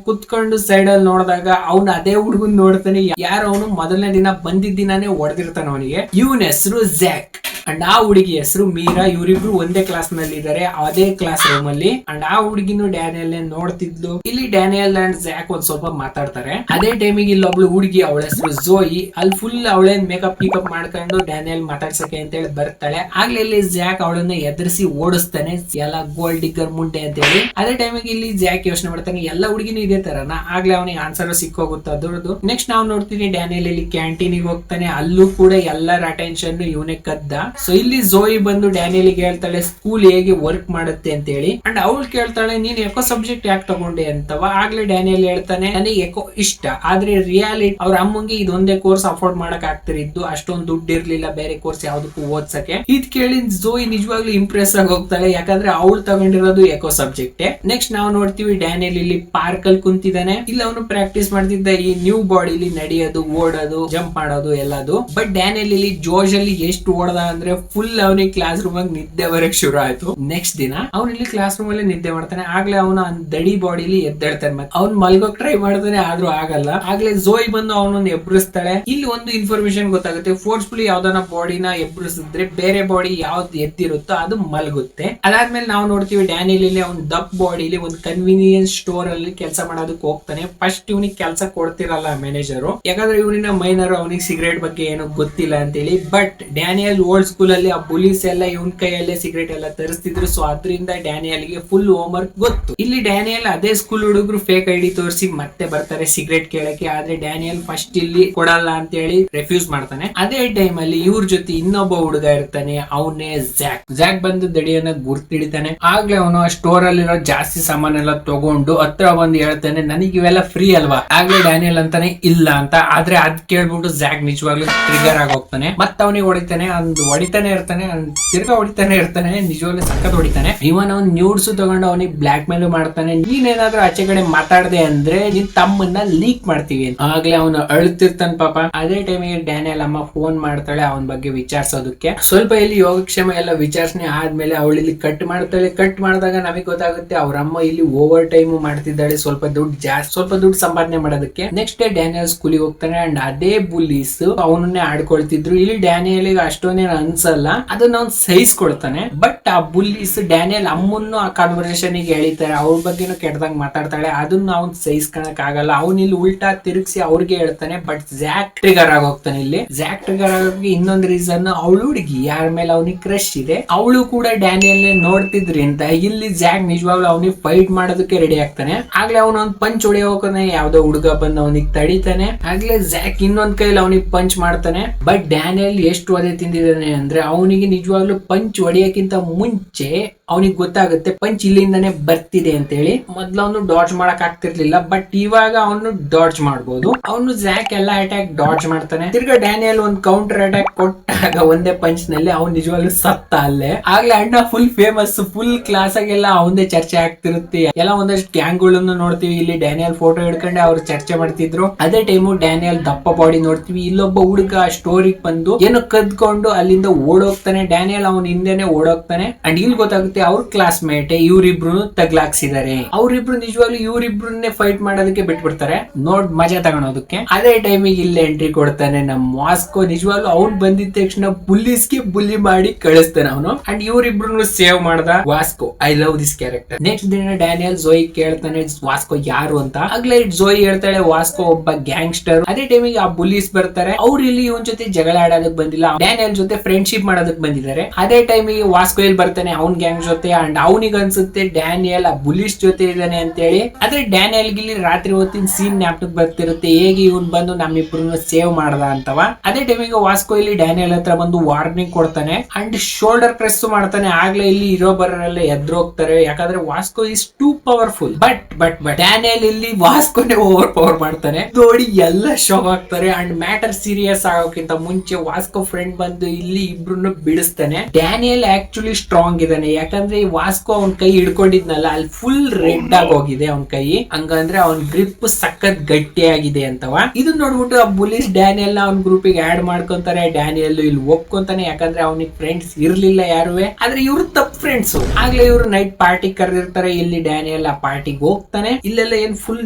ಕುತ್ಕೊಂಡು ಸೈಡ್ ಅಲ್ಲಿ ನೋಡಿದಾಗ ಅವ್ನು ಅದೇ ಹುಡುಗನ್ ನೋಡ್ತಾನೆ. ಯಾರು ಅವನು ಮೊದಲನೇ ದಿನ ಬಂದಿದ್ದ ದಿನಾನೇ ಹೊಡೆದಿರ್ತಾನೆ ಅವನಿಗೆ. ಇವನ್ ಹೆಸರು ಜ್ಯಾಕ್ ಅಂಡ್ ಆ ಹುಡುಗಿ ಹೆಸರು ಮೀರಾ. ಇವರಿಬ್ರು ಒಂದೇ ಕ್ಲಾಸ್ ನಲ್ಲಿ ಇದಾರೆ, ಅದೇ ಕ್ಲಾಸ್ ರೂಮ್ ಅಲ್ಲಿ. ಅಂಡ್ ಆ ಹುಡುಗಿನು ಡ್ಯಾನಿಯಲ್ ನೋಡ್ತಿದ್ಲು. ಇಲ್ಲಿ ಡ್ಯಾನಿಯಲ್ ಅಂಡ್ ಜ್ಯಾಕ್ ಒಂದ್ ಸ್ವಲ್ಪ ಮಾತಾಡ್ತಾರೆ. ಅದೇ ಟೈಮಿಗೆ ಇಲ್ಲೊಬ್ಳು ಹುಡುಗಿ ಅವಳ ಹೆಸರು ಝೋಯಿ. ಅಲ್ಲಿ ಫುಲ್ ಅವಳೇನ್ ಮೇಕಪ್ ಪಿಕಪ್ ಮಾಡ್ಕೊಂಡು ಡ್ಯಾನಿಯಲ್ ಮಾತಾಡ್ಸಕ್ಕೆ ಅಂತ ಹೇಳಿ ಬರ್ತಾಳೆ. ಆಗ್ಲೇ ಇಲ್ಲಿ ಜ್ಯಾಕ್ ಅವಳನ್ನ ಎದುರಿಸಿ ಓಡಿಸ್ತಾನೆ, ಎಲ್ಲ ಗೋಲ್ಡ್ ಡಿಗ್ಗರ್ ಮುಂಡೆ ಅಂತ ಹೇಳಿ. ಅದೇ ಟೈಮಿಗೆ ಇಲ್ಲಿ ಜ್ಯಾಕ್ ಯೋಚನೆ ಮಾಡ್ತಾನೆ ಎಲ್ಲ ಹುಡುಗಿನೂ ಇದೇ ತರನ. ಆಗ್ಲೇ ಅವನಿಗೆ ಆನ್ಸರ್ ಸಿಕ್ಕೋಗುತ್ತೆ ಅದ್ರದ್ದು. ನೆಕ್ಸ್ಟ್ ನಾವು ನೋಡ್ತೀನಿ ಡ್ಯಾನಿಯಲ್ ಇಲ್ಲಿ ಕ್ಯಾಂಟೀನಿಗೆ ಹೋಗ್ತಾನೆ. ಅಲ್ಲೂ ಕೂಡ ಎಲ್ಲರ ಅಟೆನ್ಷನ್ ಇವನೇ ಕದ್ದ. ಸೊ ಇಲ್ಲಿ ಝೋಯಿ ಬಂದು ಡ್ಯಾನಿಯಲ್ ಹೇಳ್ತಾಳೆ ಸ್ಕೂಲ್ ಹೇಗೆ ವರ್ಕ್ ಮಾಡುತ್ತೆ ಅಂತ ಹೇಳಿ. ಅಂಡ್ ಅವಳು ಕೇಳ್ತಾಳೆ ನೀನ್ ಎಕೋ ಸಬ್ಜೆಕ್ಟ್ ಯಾಕೆ ತಗೊಂಡೆ ಅಂತವ. ಆಗ್ಲೇ ಡ್ಯಾನಿಯಲ್ ಹೇಳ್ತಾನೆ ನನಗೆ ಎಕೋ ಇಷ್ಟ, ಆದ್ರೆ ರಿಯಾಲಿಟಿ ಅವ್ರ ಅಮ್ಮಂಗೆ ಇದೊಂದೇ ಕೋರ್ಸ್ ಅಫೋರ್ಡ್ ಮಾಡಕ್ ಆಗ್ತಿರಿದ್ದು, ಅಷ್ಟೊಂದು ದುಡ್ಡು ಇರ್ಲಿಲ್ಲ ಬೇರೆ ಕೋರ್ಸ್ ಯಾವ್ದಕ್ಕೂ ಓದ್ಸಕ್ಕೆ. ಇದ್ ಕೇಳಿ ಝೋಯಿ ನಿಜವಾಗ್ಲೂ ಇಂಪ್ರೆಸ್ ಆಗಿ ಹೋಗ್ತಾಳೆ. ಯಾಕಂದ್ರೆ ಅವಳು ತಗೊಂಡಿರೋದು ಎಕೋ ಸಬ್ಜೆಕ್ಟ್. ನೆಕ್ಸ್ಟ್ ನಾವು ನೋಡ್ತೀವಿ ಡ್ಯಾನಿಯಲ್ ಇಲ್ಲಿ ಪಾರ್ಕ್ ಅಲ್ಲಿ ಕುಂತಿದ್ದಾನೆ. ಇಲ್ಲಿ ಅವನು ಪ್ರಾಕ್ಟೀಸ್ ಮಾಡ್ತಿದ್ದ ಈ ನ್ಯೂ ಬಾಡಿಲಿ ನಡೆಯೋದು, ಓಡೋದು, ಜಂಪ್ ಮಾಡೋದು ಎಲ್ಲದು. ಬಟ್ ಡ್ಯಾನಿಯಲ್ ಇಲ್ಲಿ ಜೋಶ್ ಅಲ್ಲಿ ಎಷ್ಟು ಓಡದ ಅಂದ್ರೆ ಫುಲ್ ಅವನಿಗೆ ಕ್ಲಾಸ್ ರೂಮ್ ಆಗಿ ನಿದ್ದೆ ಬರಕ್ ಶುರು ಆಯ್ತು. ನೆಕ್ಸ್ಟ್ ದಿನ ಅವ್ನು ಇಲ್ಲಿ ಕ್ಲಾಸ್ ರೂಮ್ ಅಲ್ಲಿ ನಿದ್ದೆ ಮಾಡ್ತಾನೆ. ಆಗ್ಲೇ ಅವನು ದಡಿ ಬಾಡಿಲಿ ಎದ್ದೇಳ್ತಾನೆ. ಮತ್ತೆ ಅವ್ನು ಮಲ್ಗೋಕ್ ಟ್ರೈ ಮಾಡ್ತಾನೆ, ಆದ್ರೂ ಆಗಲ್ಲ. ಆಗ್ಲೇ ಝೋಯಿ ಬಂದು ಅವನನ್ನು ಎಬ್ರಿಸ್ತಾಳೆ. ಇಲ್ಲಿ ಒಂದು ಇನ್ಫಾರ್ಮೇಶನ್ ಗೊತ್ತಾಗುತ್ತೆ, ಫೋರ್ಸ್ಫುಲಿ ಯಾವ್ದನ್ನ ಬಾಡಿನ ಎಬ್ರಿಸಿದ್ರೆ ಬೇರೆ ಬಾಡಿ ಯಾವ್ದು ಎದ್ದಿರುತ್ತೋ ಅದು ಮಲ್ಗುತ್ತೆ. ಅದಾದ್ಮೇಲೆ ನಾವು ನೋಡ್ತೀವಿ ಡ್ಯಾನಿಯಲ್ ಇಲ್ಲಿ ಅವ್ನ ದಪ್ ಬಾಡಿಲಿ ಒಂದು ಕನ್ವೀನಿಯನ್ಸ್ ಸ್ಟೋರ್ ಅಲ್ಲಿ ಕೆಲಸ ಮಾಡೋದಕ್ಕೆ ಹೋಗ್ತಾನೆ. ಫಸ್ಟ್ ಇವನಿಗೆ ಕೆಲಸ ಕೊಡ್ತಿರಲ್ಲ ಮ್ಯಾನೇಜರ್, ಯಾಕಂದ್ರೆ ಇವನಿನ ಮೈನರ್ ಅವನಿಗೆ ಸಿಗರೇಟ್ ಬಗ್ಗೆ ಏನೋ ಗೊತ್ತಿಲ್ಲ ಅಂತ ಹೇಳಿ. ಬಟ್ ಡ್ಯಾನಿಯಲ್ ಓಲ್ಡ್ ಸ್ಕೂಲ್ ಅಲ್ಲಿ ಆ ಪೊಲೀಸ್ ಎಲ್ಲ ಇವನ್ ಕೈಯಲ್ಲೇ ಸಿಗರೇಟ್ ಎಲ್ಲ ತರಿಸ್ತಿದ್ರು. ಸೊ ಅದರಿಂದ ಡ್ಯಾನಿಯಲ್ ಗೆ ಫುಲ್ ಹೋಮ್ ವರ್ಕ್ ಗೊತ್ತು. ಇಲ್ಲಿ ಡ್ಯಾನಿಯಲ್ ಅದೇ ಸ್ಕೂಲ್ ಹುಡುಗರು ಫೇಕ್ ಐಡಿ ತೋರಿಸಿ ಮತ್ತೆ ಬರ್ತಾರೆ ಸಿಗರೇಟ್ ಕೇಳಕ್ಕೆ. ಆದ್ರೆ ಡ್ಯಾನಿಯಲ್ ಫಸ್ಟ್ ಇಲ್ಲಿ ಕೊಡಲ್ಲ ಅಂತ ಹೇಳಿ ರೆಫ್ಯೂಸ್ ಮಾಡ್ತಾನೆ. ಅದೇ ಟೈಮ್ ಅಲ್ಲಿ ಇವ್ರ ಜೊತೆ ಇನ್ನೊಬ್ಬ ಹುಡುಗ ಇರ್ತಾನೆ, ಅವನೇ ಜ್ಯಾಕ್. ಜ್ಯಾಕ್ ಬಂದು ದಡಿಯನ್ನ ಗುರ್ತಿಡಿತಾನೆ. ಆಗ್ಲೇ ಅವನು ಆ ಸ್ಟೋರ್ ಅಲ್ಲಿರೋ ಜಾಸ್ತಿ ಸಾಮಾನೆಲ್ಲ ತಗೊಂಡು ಹತ್ರ ಬಂದು ಹೇಳ್ತಾನೆ ನನಗೆ ಇವೆಲ್ಲ ಫ್ರೀ ಅಲ್ವಾ. ಆಗ್ಲೇ ಡ್ಯಾನಿಯಲ್ ಅಂತಾನೆ ಇಲ್ಲ ಅಂತ. ಆದ್ರೆ ಅದ್ ಕೇಳ್ಬಿಟ್ಟು ಜ್ಯಾಕ್ ನಿಜವಾಗ್ಲೂ ಟ್ರಿಗರ್ ಆಗಿ ಹೋಗ್ತಾನೆ. ಮತ್ತೆ ಅವನಿಗೆ ಹೊಡಿತಾನೆ. ಹೊಡಿತಾನೆ ಇರ್ತಾನೆ, ತಿರ್ಗಾ ಹೊಡಿತಾನೆ ಇರ್ತಾನೆ. ನಿಜವಾಗ್ಲೂ ಸಖತ್ ಹೊಡಿತಾನೆ. ಇವನ್ ಅವ್ನ್ ನ್ಯೂಡ್ಸ್ ತಗೊಂಡು ಅವನಿಗೆ ಬ್ಲಾಕ್ ಮೇಲ್ ಮಾಡ್ತಾನೆ. ನೀನೇನಾದ್ರೂ ಆಚೆ ಕಡೆ ಮಾತಾಡದೆ ಅಂದ್ರೆ ನಿನ್ ತಮ್ಮನ್ನ ಲೀಕ್ ಮಾಡ್ತೀವಿ ಅಂತ. ಆಗ್ಲೇ ಅವನು ಅಳ್ತಿರ್ತಾನೆ ಪಾಪ. ಅದೇ ಟೈಮಿಗೆ ಡ್ಯಾನಿಯಲ್ ಅಮ್ಮ ಫೋನ್ ಮಾಡ್ತಾಳೆ ಅವನ ಬಗ್ಗೆ ವಿಚಾರಿಸೋದಕ್ಕೆ. ಸ್ವಲ್ಪ ಇಲ್ಲಿ ಯೋಗಕ್ಷೇಮ ಎಲ್ಲ ವಿಚಾರಣೆ ಆದ್ಮೇಲೆ ಅವಳು ಇಲ್ಲಿ ಕಟ್ ಮಾಡ್ತಾಳೆ. ಕಟ್ ಮಾಡಿದಾಗ ನಮಗೆ ಗೊತ್ತಾಗುತ್ತೆ ಅವ್ರ ಅಮ್ಮ ಇಲ್ಲಿ ಓವರ್ ಟೈಮ್ ಮಾಡ್ತಿದ್ದಾಳೆ, ಸ್ವಲ್ಪ ದುಡ್ಡು ಸಂಪಾದನೆ ಮಾಡೋದಕ್ಕೆ. ನೆಕ್ಸ್ಟ್ ಡೇ ಡ್ಯಾನಿಯಲ್ ಸ್ಕೂಲಿಗೆ ಹೋಗ್ತಾನೆ. ಅಂಡ್ ಅದೇ ಬುಲ್ಲೀಸ್ ಅವನನ್ನೇ ಆಡ್ಕೊಳ್ತಿದ್ರು. ಇಲ್ಲಿ ಡ್ಯಾನಿಯಲ್ ಅಷ್ಟೊಂದೇನು ಅನ್ಸಲ್ಲ, ಅದನ್ನ ಅವ್ನು ಸಹಿಸ್ಕೊಳ್ತಾನೆ. ಬಟ್ ಆ ಬುಲ್ಲೀಸ್ ಡ್ಯಾನಿಯಲ್ ಅಮ್ಮನ್ನು ಆ ಕಾನ್ವರ್ಸೇಷನ್ ಗೆ ಎಳಿತಾರೆ, ಅವ್ರ ಬಗ್ಗೆನೂ ಕೆಟ್ಟದಾಗ ಮಾತಾಡ್ತಾಳೆ. ಅದನ್ನ ಅವ್ನ್ ಸಹಿಸ್ಕೊಳಕ್ ಆಗಲ್ಲ. ಅವ್ನ್ ಇಲ್ಲಿ ಉಲ್ಟಾ ತಿರುಗಿಸಿ ಅವ್ರಿಗೆ ಹೇಳ್ತಾನೆ. ಬಟ್ ಜ್ಯಾಕ್ ಟ್ರಿಗರ್ ಆಗೋಗ್ತಾನೆ. ಇಲ್ಲಿ ಜ್ಯಾಕ್ ಟ್ರಿಗರ್ ಆಗೋಕೆ ಇನ್ನೊಂದು ರೀಸನ್, ಅವಳು ಹುಡುಗಿ ಯಾರ ಮೇಲೆ ಅವನಿಗೆ ಕ್ರಶ್ ಇದೆ, ಅವಳು ಕೂಡ ಡ್ಯಾನಿಯಲ್ ನೋಡ್ತಿದ್ರಿ ಅಂತ. ಇಲ್ಲಿ ಜ್ಯಾಕ್ ನಿಜವಾಗ್ಲೂ ಅವನಿಗೆ ಫೈಟ್ ಮಾಡೋದಕ್ಕೆ ರೆಡಿ ಆಗ್ತಾನೆ. ಆಗ್ಲೇ ಅವನೊಂದ್ ಪಂಚ್ ಹೊಡಿಯೋಕೆ ಯಾವ್ದೋ ಹುಡುಗ ಬಂದು ಅವನಿಗೆ ತಡಿತಾನೆ. ಆಗ್ಲೇ ಜ್ಯಾಕ್ ಇನ್ನೊಂದ್ ಕೈಲಿ ಅವನಿಗೆ ಪಂಚ್ ಮಾಡ್ತಾನೆ. ಬಟ್ ಡ್ಯಾನಿಯಲ್ ಎಷ್ಟು ಒದೆ ತಿಂದಿದ್ದಾನೆ ಅಂದ್ರೆ ಅವನಿಗೆ ನಿಜವಾಗ್ಲೂ ಪಂಚ್ ಹೊಡಿಯಕ್ಕಿಂತ ಮುಂಚೆ ಅವನಿಗೆ ಗೊತ್ತಾಗುತ್ತೆ ಪಂಚ್ ಇಲ್ಲಿಂದಾನೆ ಬರ್ತಿದೆ ಅಂತ ಹೇಳಿ. ಮೊದ್ಲು ಅವನು ಡಾಡ್ಜ್ ಮಾಡಕ್ ಆಗ್ತಿರ್ಲಿಲ್ಲ, ಬಟ್ ಇವಾಗ ಅವನು ಡಾಡ್ಜ್ ಮಾಡಬಹುದು. ಅವನು ಜ್ಯಾಕ್ ಎಲ್ಲ ಅಟ್ಯಾಕ್ ಡಾಡ್ಜ್ ಮಾಡ್ತಾನೆ. ತಿರ್ಗಾ ಡ್ಯಾನಿಯಲ್ ಒಂದು ಕೌಂಟರ್ ಅಟ್ಯಾಕ್ ಕೊಟ್ಟಾಗ ಒಂದೇ ಪಂಚ್ ನಲ್ಲಿ ಅವ್ನು ನಿಜವಾಗ್ಲೂ ಸತ್ತ ಅಲ್ಲೇ. ಆಗ್ಲೇ ಅಣ್ಣ ಫುಲ್ ಫೇಮಸ್, ಫುಲ್ ಕ್ಲಾಸ್ ಆಗೆಲ್ಲ ಅವನದೇ ಚರ್ಚೆ ಆಗ್ತಿರುತ್ತೆ. ಎಲ್ಲ ಒಂದಷ್ಟು ಗ್ಯಾಂಗ್ ಗಳನ್ನು ನೋಡ್ತೀವಿ. ಇಲ್ಲಿ ಡ್ಯಾನಿಯಲ್ ಫೋಟೋ ಹಿಡ್ಕೊಂಡೆ ಅವ್ರು ಚರ್ಚೆ ಮಾಡ್ತಿದ್ರು. ಅದೇ ಟೈಮು ಡ್ಯಾನಿಯಲ್ ದಪ್ಪ ಬಾಡಿ ನೋಡ್ತೀವಿ. ಇಲ್ಲೊಬ್ಬ ಹುಡುಗ ಸ್ಟೋರಿಗೆ ಬಂದು ಏನೋ ಕದ್ಕೊಂಡು ಅಲ್ಲಿಂದ ಓಡೋಗ್ತಾನೆ. ಡ್ಯಾನಿಯಲ್ ಅವನ ಹಿಂದೆನೆ ಓಡೋಗ್ತಾನೆ. ಅಂಡ್ ಇಲ್ಲಿ ಗೊತ್ತಾಗುತ್ತೆ ಅವ್ರ ಕ್ಲಾಸ್ ಮೇಟ್ ಇವ್ರಿಬ್ರು ತಗ್ಲಾಕ್ಸಿದ್ದಾರೆ. ಅವ್ರಿಬ್ರು ನಿಜವಾಗ್ಲೂ ಇವ್ರಿಬ್ರನ್ನೇ ಫೈಟ್ ಮಾಡೋದಕ್ಕೆ ಬಿಟ್ಬಿಡ್ತಾರೆ, ನೋಡ್ ಮಜಾ ತಗೊಳೋದಕ್ಕೆ. ಅದೇ ಟೈಮಿಗೆ ಇಲ್ಲಿ ಎಂಟ್ರಿ ಕೊಡ್ತಾನೆ ನಮ್ ವಾಸ್ಕೋ. ನಿಜವಾಗ್ಲೂ ಅವ್ನ್ ಬಂದಿದ ತಕ್ಷಣ ಬುಲ್ಲಿಸ್ಗೆ ಬುಲ್ಲಿ ಮಾಡಿ ಕಳಿಸ್ತಾನೆ ಅವನು. ಅಂಡ್ ಇವ್ರಿಬ್ರು ಸೇವ್ ಮಾಡ್ದ Vasco. I love this character. Next ದಿನ ಡ್ಯಾನಿಯಲ್ ಝೋಯಿ ಕೇಳ್ತಾನೆ ವಾಸ್ಕೋ ಯಾರು ಅಂತ. ಆಗ್ಲೇ ಝೋಯಿ ಹೇಳ್ತಾಳೆ ವಾಸ್ಕೋ ಒಬ್ಬ ಗ್ಯಾಂಗ್ಸ್ಟರ್. ಅದೇ ಟೈಮಿಗೆ ಆ ಬುಲ್ಲಿಸ್ ಬರ್ತಾರೆ. ಅವ್ರು ಇಲ್ಲಿ ಇವನ್ ಜೊತೆ ಜಗಳ ಆಡೋದಕ್ ಬಂದಿಲ್ಲ, ಡ್ಯಾನಿಯಲ್ ಜೊತೆ ಫ್ರೆಂಡ್ಶಿಪ್ ಮಾಡೋದಕ್ ಬಂದಿದ್ದಾರೆ. ಅದೇ ಟೈಮಿಗೆ ವಾಸ್ಕೋ ಇಲ್ಲಿ ಬರ್ತಾನೆ. ಅವ್ನ್ ಗ್ಯಾಂಗ್ ಜೊತೆ ಅಂಡ್ ಅವನಿಗೆ ಅನ್ಸುತ್ತೆ ಡ್ಯಾನಿಯಲ್ ಆ ಬುಲಿಸ್ ಜೊತೆ ಇದ್ದಾನೆ ಅಂತ ಹೇಳಿ. ಆದ್ರೆ ಡ್ಯಾನಿಯಲ್ ಗಿಲ್ಲಿ ರಾತ್ರಿ ಹೊತ್ತಿನ ಸೀನ್ ಜ್ಞಾಪಕ ಬರ್ತಿರುತ್ತೆ, ಹೇಗೆ ಇವ್ನ್ ಬಂದು ನಮ್ಮಿಬ್ರನ್ನ ಸೇವ್ ಮಾಡ್ದ ಅಂತವ. ಅದೇ ಟೈಮಿಗೆ ವಾಸ್ಕೋ ಇಲ್ಲಿ ಡ್ಯಾನಿಯಲ್ ಹತ್ರ ಬಂದು ವಾರ್ನಿಂಗ್ ಕೊಡ್ತಾನೆ ಅಂಡ್ ಶೋಲ್ಡರ್ ಪ್ರೆಸ್ ಮಾಡ್ತಾನೆ. ಆಗ್ಲೇ ಇಲ್ಲಿ ಇರೋ ಬರೋರೆಲ್ಲ ಎದ್ರೋಗ್ತಾರೆ, ಯಾಕಂದ್ರೆ Vasco is two powerful. But Daniel ಇಲ್ಲಿ ವಾಸ್ಕೋನೆ ಓವರ್ ಪವರ್ ಮಾಡ್ತಾನೆ. ನೋಡಿ ಎಲ್ಲ ಶಾಕ್ ಆಗ್ತಾರೆ ಅಂಡ್ ಮ್ಯಾಟರ್ ಸೀರಿಯಸ್ ಆಗೋಕ್ಕಿಂತ ಮುಂಚೆ ವಾಸ್ಕೋ ಫ್ರೆಂಡ್ ಬಂದು ಇಲ್ಲಿ ಇಬ್ರನ್ನು ಬಿಡಿಸ್ತಾನೆ. ಡ್ಯಾನಿಯಲ್ ಆಕ್ಚುಲಿ ಸ್ಟ್ರಾಂಗ್ ಇದ್ದಾನೆ, ಯಾಕಂದ್ರೆ ಈ ವಾಸ್ಕೋ ಅವ್ನ ಕೈ ಹಿಡ್ಕೊಂಡಿದ್ನಲ್ಲ ಅಲ್ಲಿ ಫುಲ್ ರೆಡ್ ಆಗಿ ಹೋಗಿದೆ ಅವ್ನ ಕೈ, ಹಂಗಂದ್ರೆ ಅವ್ನ ಗ್ರಿಪ್ ಸಖತ್ ಗಟ್ಟಿಯಾಗಿದೆ ಅಂತವ. ಇದನ್ನ ನೋಡ್ಬಿಟ್ಟು ಆ ಬುಲಿಸ್ ಡ್ಯಾನಿಯಲ್ ನ ಅವ್ನ ಗ್ರೂಪಿಗೆ ಆಡ್ ಮಾಡ್ಕೊಂತಾರೆ. ಡ್ಯಾನಿಯಲ್ ಇಲ್ಲಿ ಒಪ್ಕೊಂತಾನೆ, ಯಾಕಂದ್ರೆ ಅವನಿಗೆ ಫ್ರೆಂಡ್ಸ್ ಇರ್ಲಿಲ್ಲ ಯಾರುವೆ, ಆದ್ರೆ ಇವ್ರು ತಪ್ಪು ಫ್ರೆಂಡ್ಸ್. ಆಗ್ಲೇ ಇವ್ರು ನೈಟ್ ಪಾರ್ಟಿ ಕರೆದಿರ್ತಾರೆ. ಇಲ್ಲಿ ಡ್ಯಾನಿಯಲ್ ಆ ಪಾರ್ಟಿಗೆ ಹೋಗ್ತಾನೆ. ಇಲ್ಲೆಲ್ಲ ಏನ್ ಫುಲ್